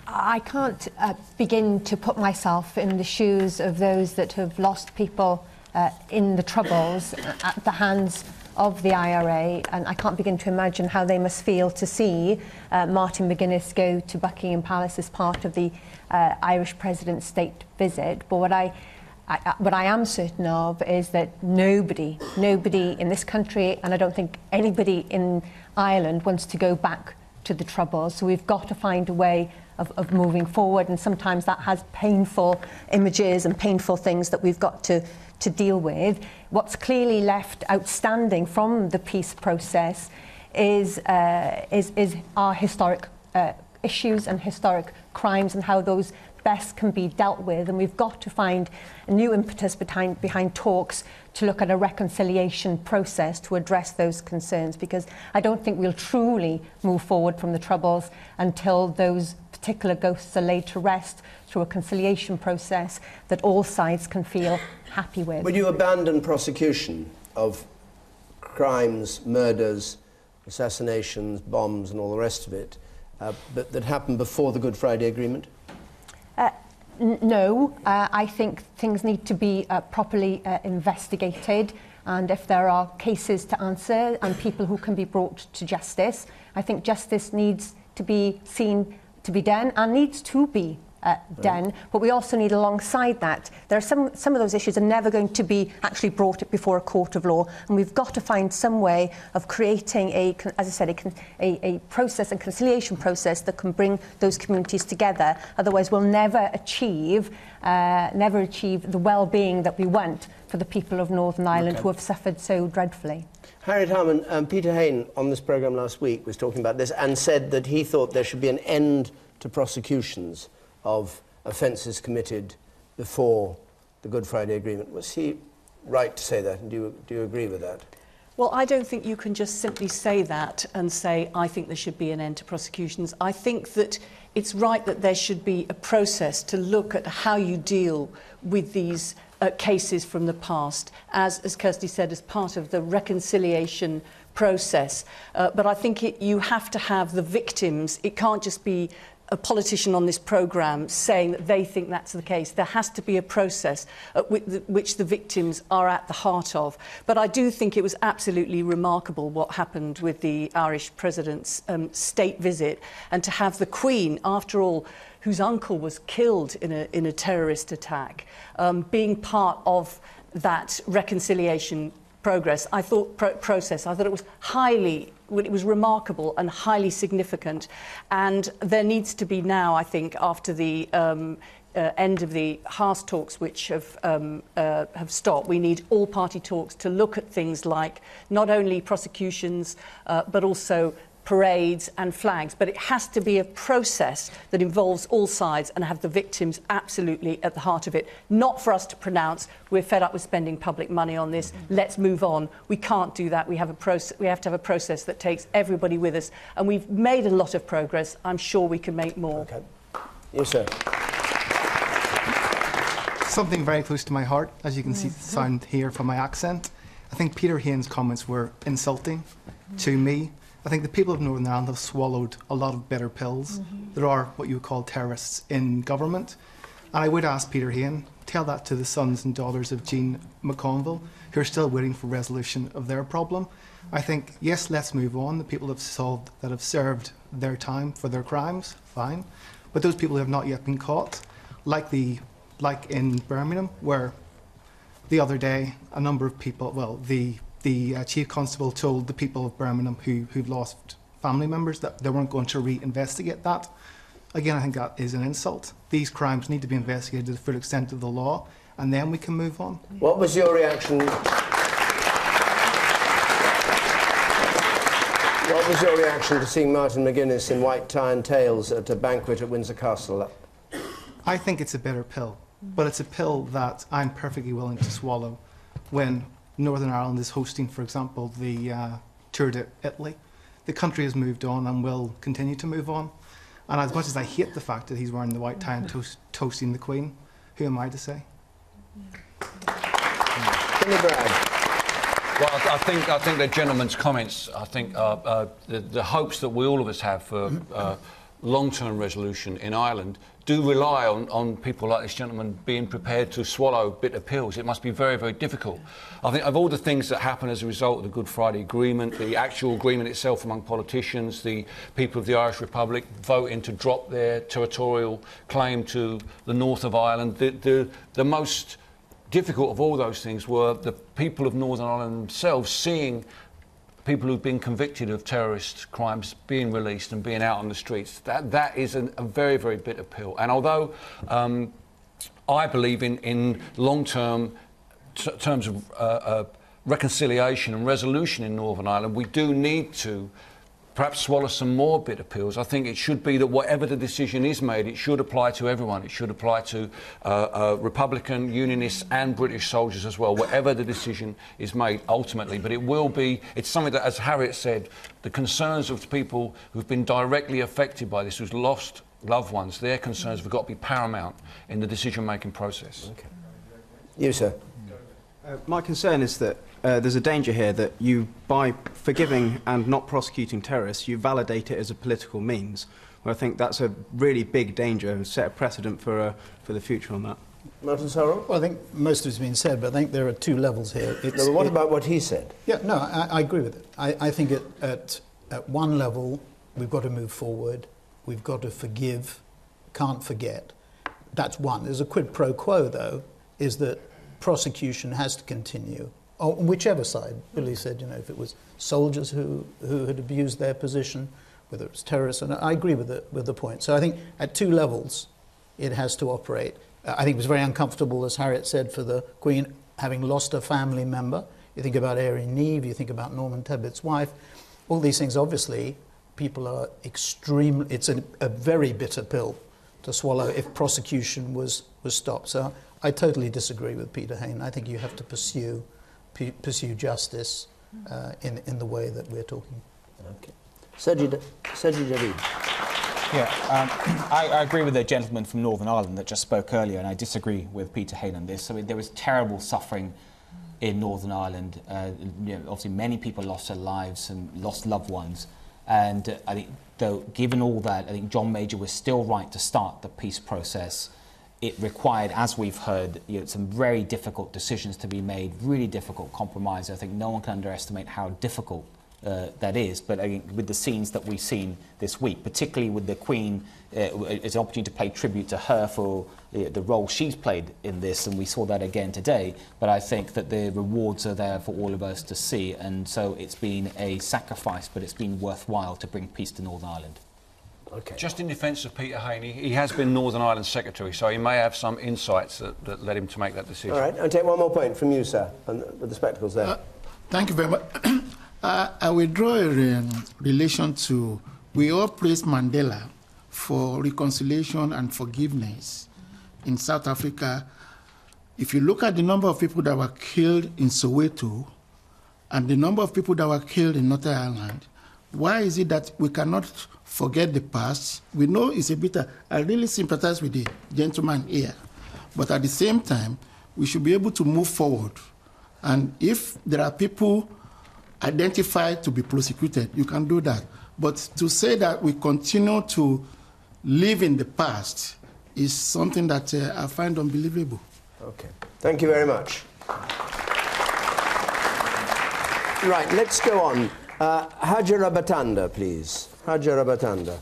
[SPEAKER 7] I can't begin to put myself in the shoes of those that have lost people in the Troubles at the hands of the IRA, and I can't begin to imagine how they must feel to see Martin McGuinness go to Buckingham Palace as part of the Irish President's state visit. But what I am certain of is that nobody in this country, and I don't think anybody in Ireland, wants to go back to the Troubles. So we've got to find a way of moving forward, and sometimes that has painful images and painful things that we've got to deal with. What's clearly left outstanding from the peace process is our historic issues and historic crimes and how those best can be dealt with, and we've got to find a new impetus behind talks to look at a reconciliation process to address those concerns, because I don't think we'll truly move forward from the Troubles until those particular ghosts are laid to rest through a conciliation process that all sides can feel happy with.
[SPEAKER 1] Would you abandon prosecution of crimes, murders, assassinations, bombs and all the rest of it that happened before the Good Friday Agreement?
[SPEAKER 7] No, I think things need to be properly investigated, and if there are cases to answer and people who can be brought to justice, I think justice needs to be seen to be done and needs to be done, but we also need alongside that, there are some of those issues are never going to be actually brought before a court of law, and we've got to find some way of creating as I said, a process and conciliation process that can bring those communities together. Otherwise we'll never achieve the well-being that we want for the people of Northern Ireland who have suffered so dreadfully.
[SPEAKER 1] Harriet Harman, Peter Hain on this programme last week was talking about this and said that he thought there should be an end to prosecutions of offences committed before the Good Friday Agreement. Was he right to say that, and do you agree with that?
[SPEAKER 9] Well, I don't think you can just simply say that and say, I think there should be an end to prosecutions. I think that it's right that there should be a process to look at how you deal with these cases from the past, as Kirsty said, as part of the reconciliation process. But I think you have to have the victims. It can't just be a politician on this programme saying that they think that's the case. There has to be a process which the victims are at the heart of. But I do think it was absolutely remarkable what happened with the Irish President's state visit, and to have the Queen, after all, whose uncle was killed in a terrorist attack, being part of that reconciliation progress. I thought process. I thought it was remarkable and highly significant, and there needs to be now, I think, after the end of the Haas talks, which have stopped, we need all-party talks to look at things like not only prosecutions but also parades and flags, but it has to be a process that involves all sides and have the victims absolutely at the heart of it. Not for us to pronounce, we're fed up with spending public money on this, let's move on. We can't do that. We have to have a process that takes everybody with us, and we've made a lot of progress. I'm sure we can make more.
[SPEAKER 1] Okay. Yes, sir.
[SPEAKER 23] Something very close to my heart, as you can see, sound here from my accent. I think Peter Hain's comments were insulting to me I think the people of Northern Ireland have swallowed a lot of bitter pills. There are what you would call terrorists in government. And I would ask Peter Hain, tell that to the sons and daughters of Jean McConville, who are still waiting for resolution of their problem. I think, yes, let's move on. The people that have served their time for their crimes, fine. But those people who have not yet been caught, like in Birmingham, where the other day a number of people, well, the Chief Constable told the people of Birmingham who'd lost family members that they weren't going to re-investigate that. Again, I think that is an insult. These crimes need to be investigated to the full extent of the law, and then we can move on.
[SPEAKER 1] What was your reaction? What was your reaction to seeing Martin McGuinness in white tie and tails at a banquet at Windsor Castle?
[SPEAKER 23] I think it's a bitter pill, but it's a pill that I'm perfectly willing to swallow when Northern Ireland is hosting, for example, the Tour de Italy. The country has moved on and will continue to move on. And as much as I hate the fact that he's wearing the white tie and toasting the Queen, who am I to say?
[SPEAKER 1] Bragg.
[SPEAKER 3] Well, I think the gentleman's comments, I think the hopes that we all of us have for long-term resolution in Ireland do rely on people like this gentleman being prepared to swallow bitter pills. It must be very, very difficult. I think of all the things that happen as a result of the Good Friday Agreement, the actual agreement itself among politicians, the people of the Irish Republic voting to drop their territorial claim to the north of Ireland, the most difficult of all those things were the people of Northern Ireland themselves seeing people who've been convicted of terrorist crimes being released and being out on the streets. That is a very, very bitter pill. And although I believe in long-term terms of reconciliation and resolution in Northern Ireland, we do need to perhaps swallow some more bitter pills. I think it should be that whatever the decision is made, it should apply to everyone. It should apply to Republican, Unionists and British soldiers as well, whatever the decision is made ultimately. But it's something that, as Harriet said, the concerns of the people who've been directly affected by this, who've lost loved ones, their concerns have got to be paramount in the decision-making process.
[SPEAKER 1] Okay. You, sir.
[SPEAKER 6] My concern is that there's a danger here that you, by forgiving and not prosecuting terrorists, you validate it as a political means. Well, I think that's a really big danger and set a precedent for the future on that.
[SPEAKER 1] Martin Sorrell?
[SPEAKER 5] Well, I think most of it's been said, but I think there are two levels here.
[SPEAKER 1] What about what he said?
[SPEAKER 5] Yeah, no, I agree with it. I think at one level, we've got to move forward. We've got to forgive, can't forget. That's one. There's a quid pro quo, though, is that prosecution has to continue. On whichever side. Billy said, if it was soldiers who had abused their position, whether it was terrorists, and I agree with the point. So I think at two levels it has to operate. I think it was very uncomfortable, as Harriet said, for the Queen having lost a family member. You think about Erin Neve, you think about Norman Tebbutt's wife. All these things, obviously, people are it's a very bitter pill to swallow if prosecution was stopped. So I totally disagree with Peter Hain. I think you have to pursue justice in the way that we're talking.
[SPEAKER 1] Okay. Sajid Javid.
[SPEAKER 4] Yeah, I agree with the gentleman from Northern Ireland that just spoke earlier, and I disagree with Peter Hain on this. I mean, there was terrible suffering in Northern Ireland. Obviously, many people lost their lives and lost loved ones. And I think, though, given all that, I think John Major was still right to start the peace process. It required, as we've heard, some very difficult decisions to be made, really difficult compromise. I think no one can underestimate how difficult that is. But I think with the scenes that we've seen this week, particularly with the Queen, it's an opportunity to pay tribute to her for the role she's played in this, and we saw that again today. But I think that the rewards are there for all of us to see, and so it's been a sacrifice, but it's been worthwhile to bring peace to Northern Ireland.
[SPEAKER 3] Okay. Just in defence of Peter Hain, he has been Northern Ireland Secretary, so he may have some insights that led him to make that decision.
[SPEAKER 1] All right, I'll take one more point from you, sir, with the spectacles there.
[SPEAKER 8] Thank you very much. I will draw a relation to, we all praise Mandela for reconciliation and forgiveness in South Africa. If you look at the number of people that were killed in Soweto and the number of people that were killed in Northern Ireland, why is it that we cannot forget the past? We know it's a bitter. I really sympathize with the gentleman here. But at the same time, we should be able to move forward. And if there are people identified to be prosecuted, you can do that. But to say that we continue to live in the past is something that I find unbelievable.
[SPEAKER 1] Okay. Thank you very much. Right, let's go on. Hajra Batanda, please. Hajra Batanda.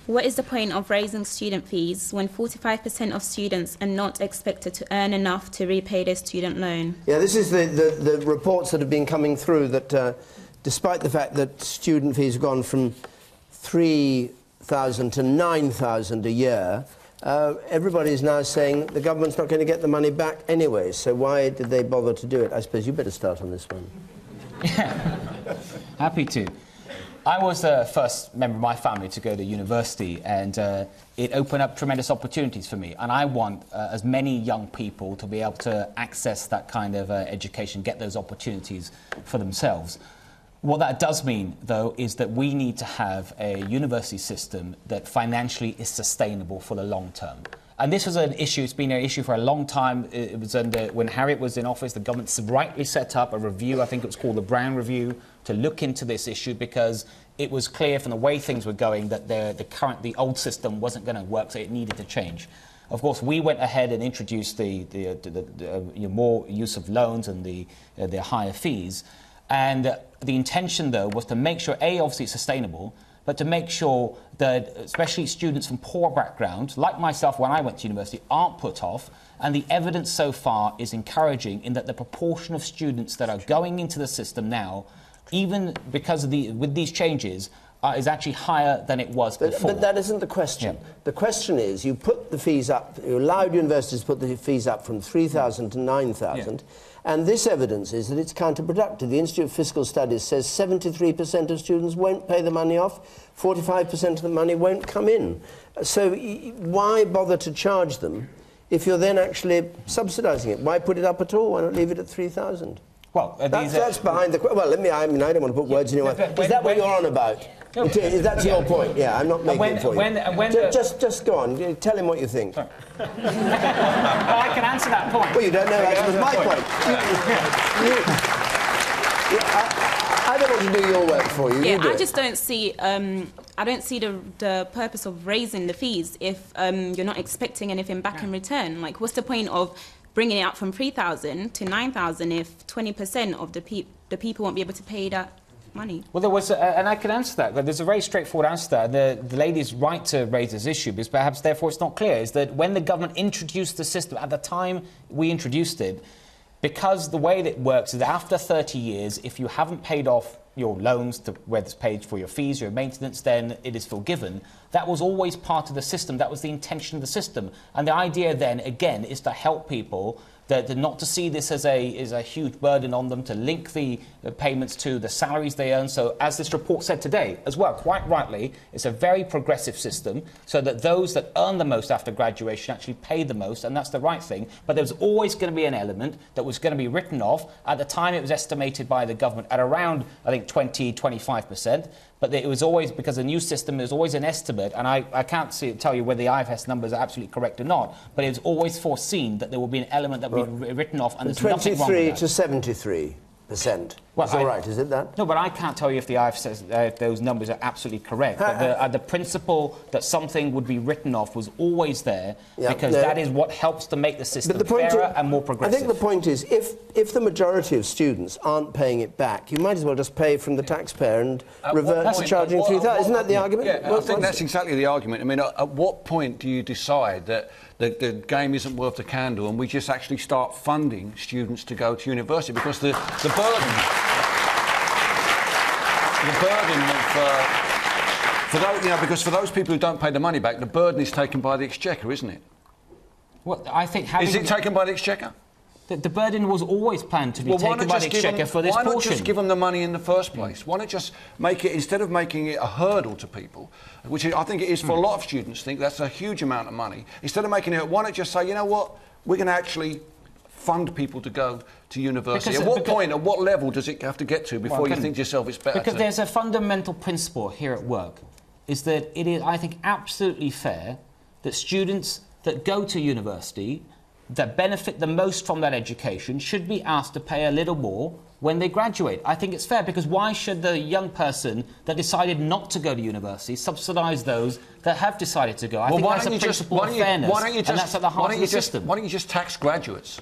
[SPEAKER 10] What is the point of raising student fees when 45% of students are not expected to earn enough to repay their student loan?
[SPEAKER 1] Yeah, this is the reports that have been coming through that despite the fact that student fees have gone from 3,000 to 9,000 a year, everybody is now saying the government's not going to get the money back anyway, so why did they bother to do it? I suppose you better start on this one.
[SPEAKER 4] Happy to. I was the first member of my family to go to university, and it opened up tremendous opportunities for me. And I want as many young people to be able to access that kind of education, get those opportunities for themselves. What that does mean, though, is that we need to have a university system that financially is sustainable for the long term. And this was an issue, it's been an issue for a long time. It was when Harriet was in office, the government rightly set up a review, I think it was called the Brown Review, to look into this issue because it was clear from the way things were going that the old system wasn't going to work, so it needed to change. Of course, we went ahead and introduced the more use of loans and the higher fees. And the intention, though, was to make sure, A, obviously it's sustainable, but to make sure that especially students from poor backgrounds, like myself when I went to university, aren't put off. And the evidence so far is encouraging in that the proportion of students that are going into the system now, even because of with these changes, is actually higher than it was before.
[SPEAKER 1] But that isn't the question. Yeah. The question is, you put the fees up, you allowed universities to put the fees up from 3,000 to 9,000, and this evidence is that it's counterproductive. The Institute of Fiscal Studies says 73% of students won't pay the money off, 45% of the money won't come in. So why bother to charge them if you're then actually subsidising it? Why put it up at all? Why not leave it at 3,000?
[SPEAKER 4] Well,
[SPEAKER 1] that's behind the... Well, I don't want to put words in your mouth. Is that what you're on about? No. Is that your point? Yeah, I'm not making it for you. Just go on. Tell him what you think.
[SPEAKER 4] Well, I can answer that point.
[SPEAKER 1] Well, you don't know. That was my point. I don't want to do your work for you.
[SPEAKER 10] Yeah, I just don't see... I don't see the purpose of raising the fees if you're not expecting anything back in return. Like, what's the point of bringing it up from 3,000 to 9,000 if 20% of the people won't be able to pay that money?
[SPEAKER 4] Well, there was, and I can answer that, but there's a very straightforward answer to that. The lady's right to raise this issue, because perhaps therefore it's not clear, is that when the government introduced the system, at the time we introduced it, because the way that it works is that after 30 years, if you haven't paid off your loans, whether it's paid for your fees, your maintenance, then it is forgiven. That was always part of the system. That was the intention of the system. And the idea then, again, is to help people, not to see this as a huge burden on them, to link the payments to the salaries they earn. So as this report said today, as well, quite rightly, it's a very progressive system, so that those that earn the most after graduation actually pay the most, and that's the right thing. But there was always going to be an element that was going to be written off. At the time, it was estimated by the government at around, I think, 20–25%. But it was always, because the new system, there's always an estimate, and I can't tell you whether the IFS numbers are absolutely correct or not, but it's always foreseen that there will be an element that will be written off, and there's nothing wrong with that.
[SPEAKER 1] 23 to 73%. Well, that's all right, is it that?
[SPEAKER 4] No, but I can't tell you if the IFS says if those numbers are absolutely correct. But the principle that something would be written off was always there, because that is what helps to make the system fairer and more progressive.
[SPEAKER 1] I think the point is, if the majority of students aren't paying it back, you might as well just pay from the taxpayer and revert to charging 3,000. Isn't that the argument?
[SPEAKER 3] Yeah, I think that's exactly the argument. I mean, at what point do you decide that the game isn't worth the candle and we just actually start funding students to go to university? Because the burden for those, because for those people who don't pay the money back, the burden is taken by the Exchequer, isn't it?
[SPEAKER 4] Well, I think
[SPEAKER 3] is it taken by the Exchequer?
[SPEAKER 4] The burden was always planned to be taken by the Exchequer for this portion.
[SPEAKER 3] Why not just give them the money in the first place? Why not just make it, instead of making it a hurdle to people, which I think it is for a lot of students, think that's a huge amount of money, instead of making it, why not just say, you know what, we're going to actually fund people to go to university? At what point, at what level does it have to get to before you think to yourself it's better?
[SPEAKER 4] Because there's a fundamental principle here at work, is that it is, I think, absolutely fair that students that go to university that benefit the most from that education should be asked to pay a little more when they graduate. I think it's fair, because why should the young person that decided not to go to university subsidise those that have decided to go? I think that's a principle of fairness, and that's at the heart of the system.
[SPEAKER 3] Why don't you just tax graduates?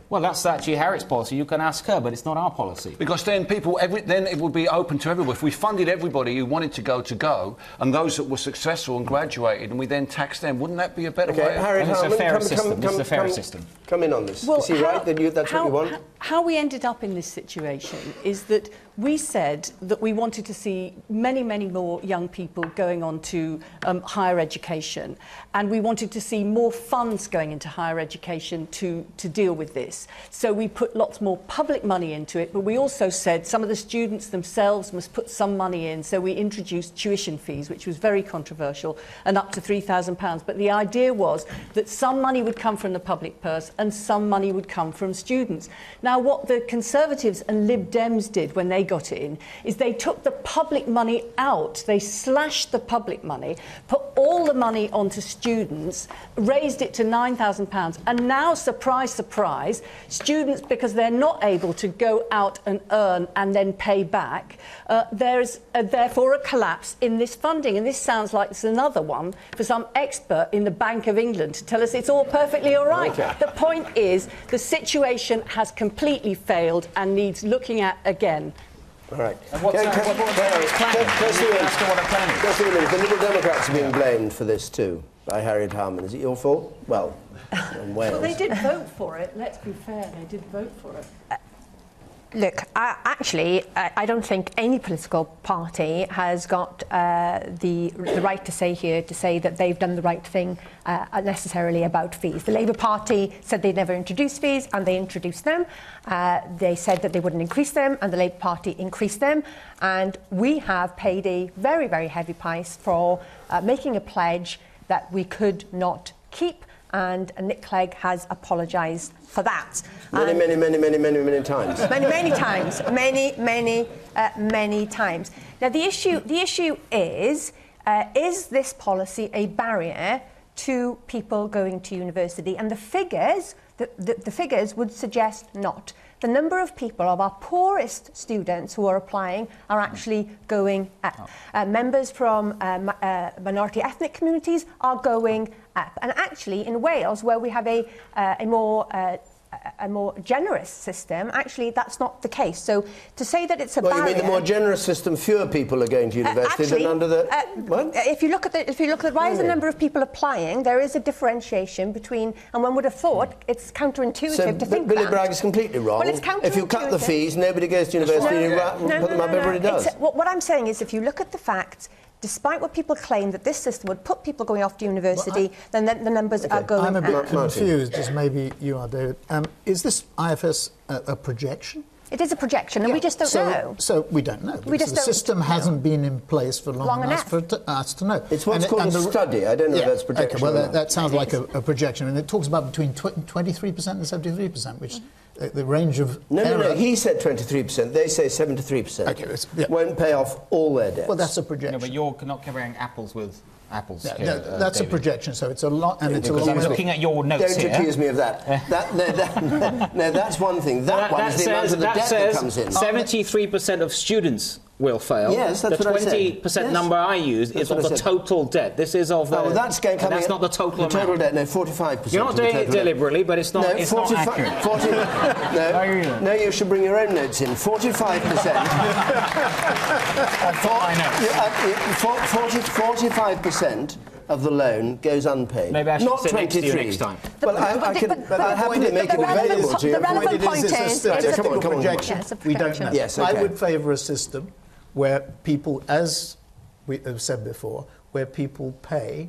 [SPEAKER 4] Well, that's actually Harriet's policy. You can ask her, but it's not our policy.
[SPEAKER 3] Because then then it would be open to everyone. If we funded everybody who wanted to go, and those that were successful and graduated, and we then taxed them, wouldn't that be a better way?
[SPEAKER 1] Harriet,
[SPEAKER 4] this is a fairer system. This is a fairer system.
[SPEAKER 1] Come in on this.
[SPEAKER 9] Well,
[SPEAKER 1] is he right that that's what you want?
[SPEAKER 9] How we ended up in this situation is that we said that we wanted to see many, many more young people going on to higher education, and we wanted to see more funds going into higher education to deal with this. So we put lots more public money into it, but we also said some of the students themselves must put some money in, so we introduced tuition fees, which was very controversial, and up to £3,000. But the idea was that some money would come from the public purse and some money would come from students. Now, what the Conservatives and Lib Dems did when they got in is they took the public money out. They slashed the public money, put all the money onto students, raised it to £9,000, and now, surprise, surprise, students, because they're not able to go out and earn and then pay back, there's therefore a collapse in this funding. And this sounds like it's another one for some expert in the Bank of England to tell us it's all perfectly all right. Okay. The point is the situation has completely failed and needs looking at again.
[SPEAKER 1] All right.
[SPEAKER 4] And what's our plan?
[SPEAKER 1] The Liberal Democrats are being blamed for this too by Harriet Harman. Is it your fault? Well, in Wales.
[SPEAKER 9] Well, they did vote for it. Let's be fair. They did vote for it.
[SPEAKER 7] Look, I don't think any political party has got the right to say that they've done the right thing necessarily about fees. The Labour Party said they'd never introduce fees, and they introduced them. They said that they wouldn't increase them, and the Labour Party increased them. And we have paid a very, very heavy price for making a pledge that we could not keep. And Nick Clegg has apologised for that.
[SPEAKER 1] Many times.
[SPEAKER 7] Many times. Now, the issue is this policy a barrier to people going to university? And the figures would suggest not. The number of people of our poorest students who are applying are actually going up. Members from minority ethnic communities are going up. And actually, in Wales, where we have a more generous system, actually that's not the case. So to say that it's a barrier...
[SPEAKER 1] Well, you mean the more generous system, fewer people are going to university than under the... what?
[SPEAKER 7] If you look at the rise in number of people applying, there is a differentiation between, and one would have thought it's counterintuitive to think
[SPEAKER 1] Billy Bragg is completely wrong.
[SPEAKER 7] Well, it's counterintuitive.
[SPEAKER 1] If you cut the fees, nobody goes to university put them up, everybody does.
[SPEAKER 7] What I'm saying is, if you look at the facts, despite what people claim that this system would put people going off to university, then the numbers are going up.
[SPEAKER 5] I'm a bit confused, as maybe you are, David. Is this IFS a projection?
[SPEAKER 7] It is a projection, and we just don't know.
[SPEAKER 5] So we don't know. The system hasn't been in place for long enough for us to know.
[SPEAKER 1] It's what's called a study. I don't know if that's projection.
[SPEAKER 5] Okay, well, that sounds like a projection. And it talks about between 23% and 73%, which the range of
[SPEAKER 1] No, he said 23%. They say 73%.
[SPEAKER 5] Okay,
[SPEAKER 1] won't pay off all their debts.
[SPEAKER 5] Well, that's a projection.
[SPEAKER 4] No, but you're not comparing apples with apples.
[SPEAKER 5] That's
[SPEAKER 4] David.
[SPEAKER 5] A projection, so it's a lot, and it's a
[SPEAKER 4] because
[SPEAKER 5] long.
[SPEAKER 4] I was looking at your notes
[SPEAKER 1] Don't accuse me of that. No, that's one thing. That one is the amount of the debt that comes in.
[SPEAKER 4] 73% of students will fail.
[SPEAKER 1] Yes, that's what I said.
[SPEAKER 4] The 20% number I used is of the total debt. This is of the...
[SPEAKER 1] Oh, that's going coming...
[SPEAKER 4] That's not the total amount.
[SPEAKER 1] The total debt, no, 45%.
[SPEAKER 4] You're not doing it deliberately, but it's not,
[SPEAKER 1] no,
[SPEAKER 4] it's not accurate.
[SPEAKER 1] No, you should bring your own notes in. 45%.
[SPEAKER 4] I know.
[SPEAKER 1] 45% of the loan goes unpaid.
[SPEAKER 4] Maybe I should
[SPEAKER 1] not
[SPEAKER 4] sit
[SPEAKER 1] 23.
[SPEAKER 4] Next to you next time.
[SPEAKER 1] Well, I'll happily make it available to you.
[SPEAKER 7] The relevant point is
[SPEAKER 5] it's a projection. We don't know.
[SPEAKER 1] Yes, okay.
[SPEAKER 5] I would favour a system where people, as we have said before, where people pay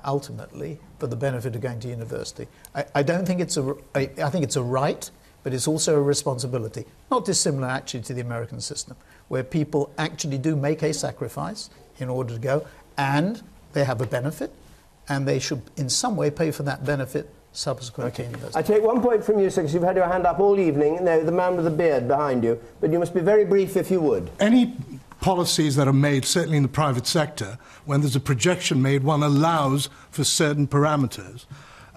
[SPEAKER 5] ultimately for the benefit of going to university. I don't think it's I think it's a right, but it's also a responsibility. Not dissimilar actually to the American system, where people actually do make a sacrifice in order to go, and they have a benefit, and they should in some way pay for that benefit subsequent to university. I
[SPEAKER 1] take 1 point from you, because you've had your hand up all evening. No, the man with the beard behind you, but you must be very brief if you would.
[SPEAKER 11] Any policies that are made, certainly in the private sector, when there's a projection made, one allows for certain parameters.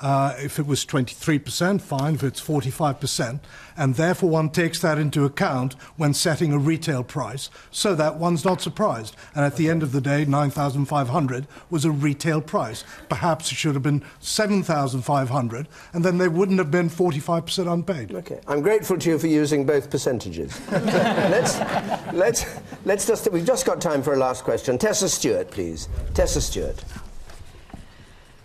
[SPEAKER 11] If it was 23%, fine. If it's 45%, and therefore one takes that into account when setting a retail price, so that one's not surprised. And at the end of the day, 9,500 was a retail price. Perhaps it should have been 7,500, and then they wouldn't have been 45% unpaid.
[SPEAKER 1] Okay, I'm grateful to you for using both percentages. let's just. We've just got time for a last question. Tessa Stewart, please. Tessa Stewart.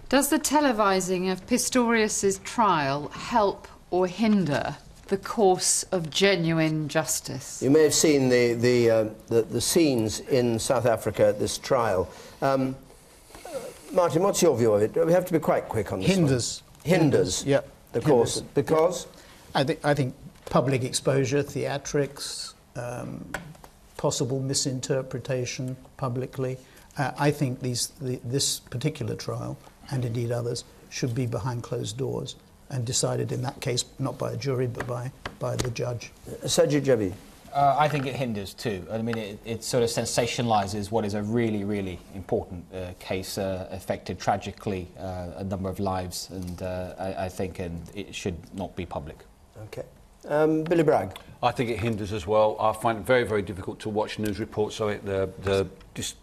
[SPEAKER 12] Does the televising of Pistorius's trial help or hinder the course of genuine justice?
[SPEAKER 1] You may have seen the scenes in South Africa at this trial. Martin, what's your view of it? We have to be quite quick on this. Hinders.
[SPEAKER 5] Yeah.
[SPEAKER 1] The course because
[SPEAKER 5] I think public exposure, theatrics, possible misinterpretation publicly. I think this particular trial, and indeed others, should be behind closed doors and decided in that case not by a jury but by the judge.
[SPEAKER 1] Sajid, Javid.
[SPEAKER 4] I think it hinders too. I mean, it sort of sensationalises what is a really, really important case, affected tragically a number of lives, and I think it should not be public.
[SPEAKER 1] Okay. Billy Bragg.
[SPEAKER 3] I think it hinders as well. I find it very, very difficult to watch news reports of it. The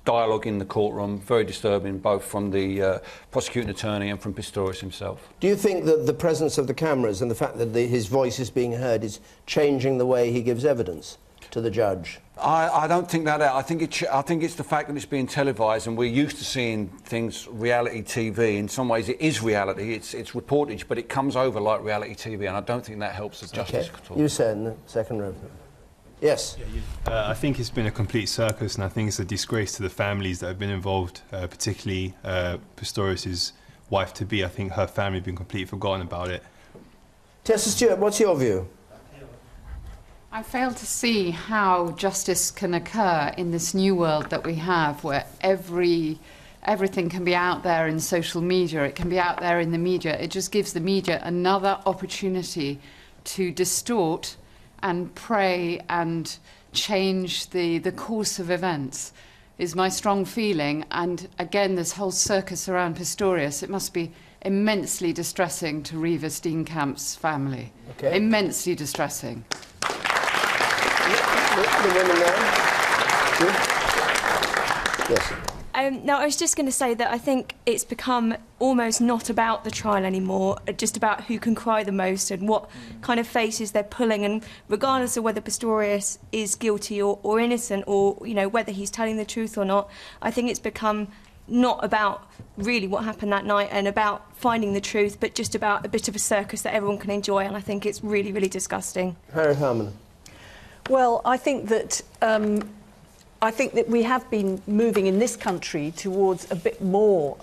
[SPEAKER 3] dialogue in the courtroom, very disturbing, both from the prosecuting attorney and from Pistorius himself.
[SPEAKER 1] Do you think that the presence of the cameras and the fact that his voice is being heard is changing the way he gives evidence to the judge?
[SPEAKER 3] I don't think that. I think it's the fact that it's being televised, and we're used to seeing things reality TV. In some ways, it is reality. It's reportage, but it comes over like reality TV, and I don't think that helps the justice at all.
[SPEAKER 1] You said in the second row. Yes.
[SPEAKER 13] I think it's been a complete circus, and I think it's a disgrace to the families that have been involved, particularly Pistorius's wife-to-be. I think her family have been completely forgotten about it.
[SPEAKER 1] Tessa Stewart, what's your view?
[SPEAKER 12] I fail to see how justice can occur in this new world that we have, where everything can be out there in social media, it can be out there in the media. It just gives the media another opportunity to distort and prey and change the course of events, is my strong feeling. And again, this whole circus around Pistorius, it must be immensely distressing to Reva Steenkamp's family.
[SPEAKER 1] Okay.
[SPEAKER 12] Immensely distressing.
[SPEAKER 1] The woman there. Yes.
[SPEAKER 14] No, I was just going to say that I think it's become almost not about the trial anymore, just about who can cry the most and what kind of faces they're pulling. And regardless of whether Pistorius is guilty or innocent, or whether he's telling the truth or not, I think it's become not about really what happened that night and about finding the truth, but just about a bit of a circus that everyone can enjoy. And I think it's really, really disgusting.
[SPEAKER 1] Harriet, Harman.
[SPEAKER 9] Well, I think that we have been moving in this country towards a bit more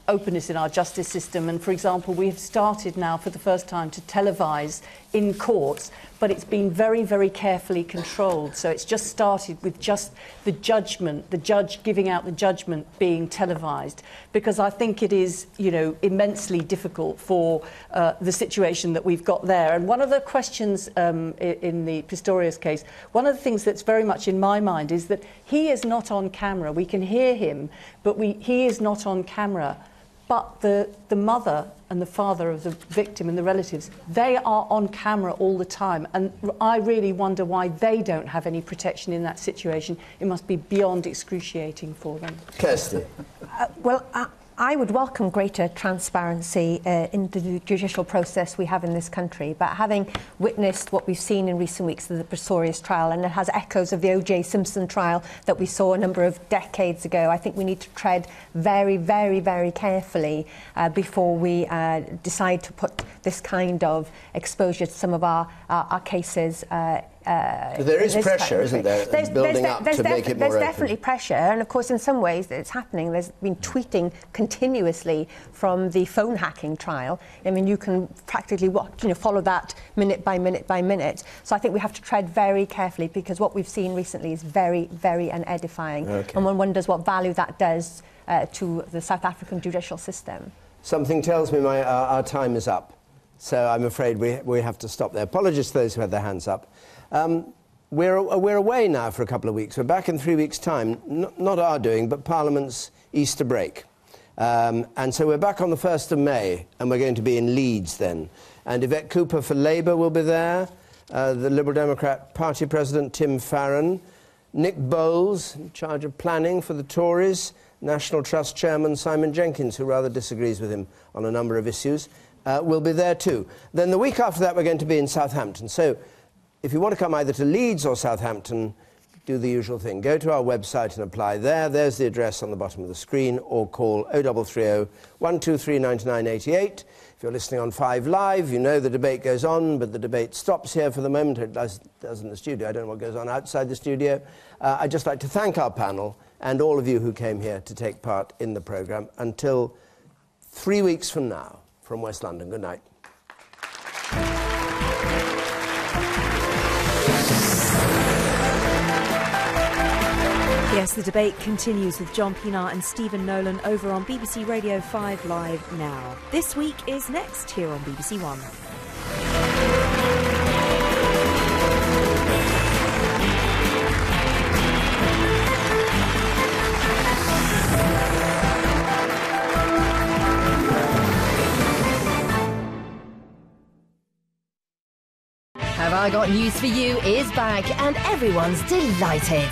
[SPEAKER 9] openness in our justice system. And, for example, we have started now for the first time to televise in courts, but it's been very, very carefully controlled. So it's just started with just the judgment, the judge giving out the judgment being televised, because I think it is, immensely difficult for the situation that we've got there. And one of the questions in the Pistorius case, one of the things that's very much in my mind is that he is not on camera. We can hear him, but he is not on camera. But the mother and the father of the victim and the relatives, they are on camera all the time. And I really wonder why they don't have any protection in that situation. It must be beyond excruciating for them.
[SPEAKER 1] Kirsty.
[SPEAKER 7] I would welcome greater transparency in the judicial process we have in this country, but having witnessed what we've seen in recent weeks of the Pistorius trial, and it has echoes of the O.J. Simpson trial that we saw a number of decades ago, I think we need to tread very, very, very carefully before we decide to put this kind of exposure to some of our cases.
[SPEAKER 1] There is pressure, isn't there, building up to make it more open?
[SPEAKER 7] There's definitely pressure, and of course in some ways it's happening. There's been tweeting continuously from the phone hacking trial. I mean, you can practically follow that minute by minute by minute. So I think we have to tread very carefully, because what we've seen recently is very, very unedifying. Okay. And one wonders what value that does to the South African judicial system.
[SPEAKER 1] Something tells me our time is up. So I'm afraid we have to stop there. Apologies to those who had their hands up. We're away now for a couple of weeks. We're back in 3 weeks' time. Not our doing, but Parliament's Easter break. And so we're back on the 1st of May, and we're going to be in Leeds then. And Yvette Cooper for Labour will be there, the Liberal Democrat Party President Tim Farron, Nick Bowles, in charge of planning for the Tories, National Trust Chairman Simon Jenkins, who rather disagrees with him on a number of issues, will be there too. Then the week after that we're going to be in Southampton. So if you want to come either to Leeds or Southampton, do the usual thing. Go to our website and apply there. There's the address on the bottom of the screen, or call 0330 123 9988. If you're listening on 5 Live, you know the debate goes on, but the debate stops here for the moment. It does in the studio. I don't know what goes on outside the studio. I'd just like to thank our panel and all of you who came here to take part in the programme. Until 3 weeks from now, from West London, good night.
[SPEAKER 15] Yes, the debate continues with John Pienaar and Stephen Nolan over on BBC Radio 5 Live now. This Week is next here on BBC One.
[SPEAKER 16] Have I Got News For You is back and everyone's delighted.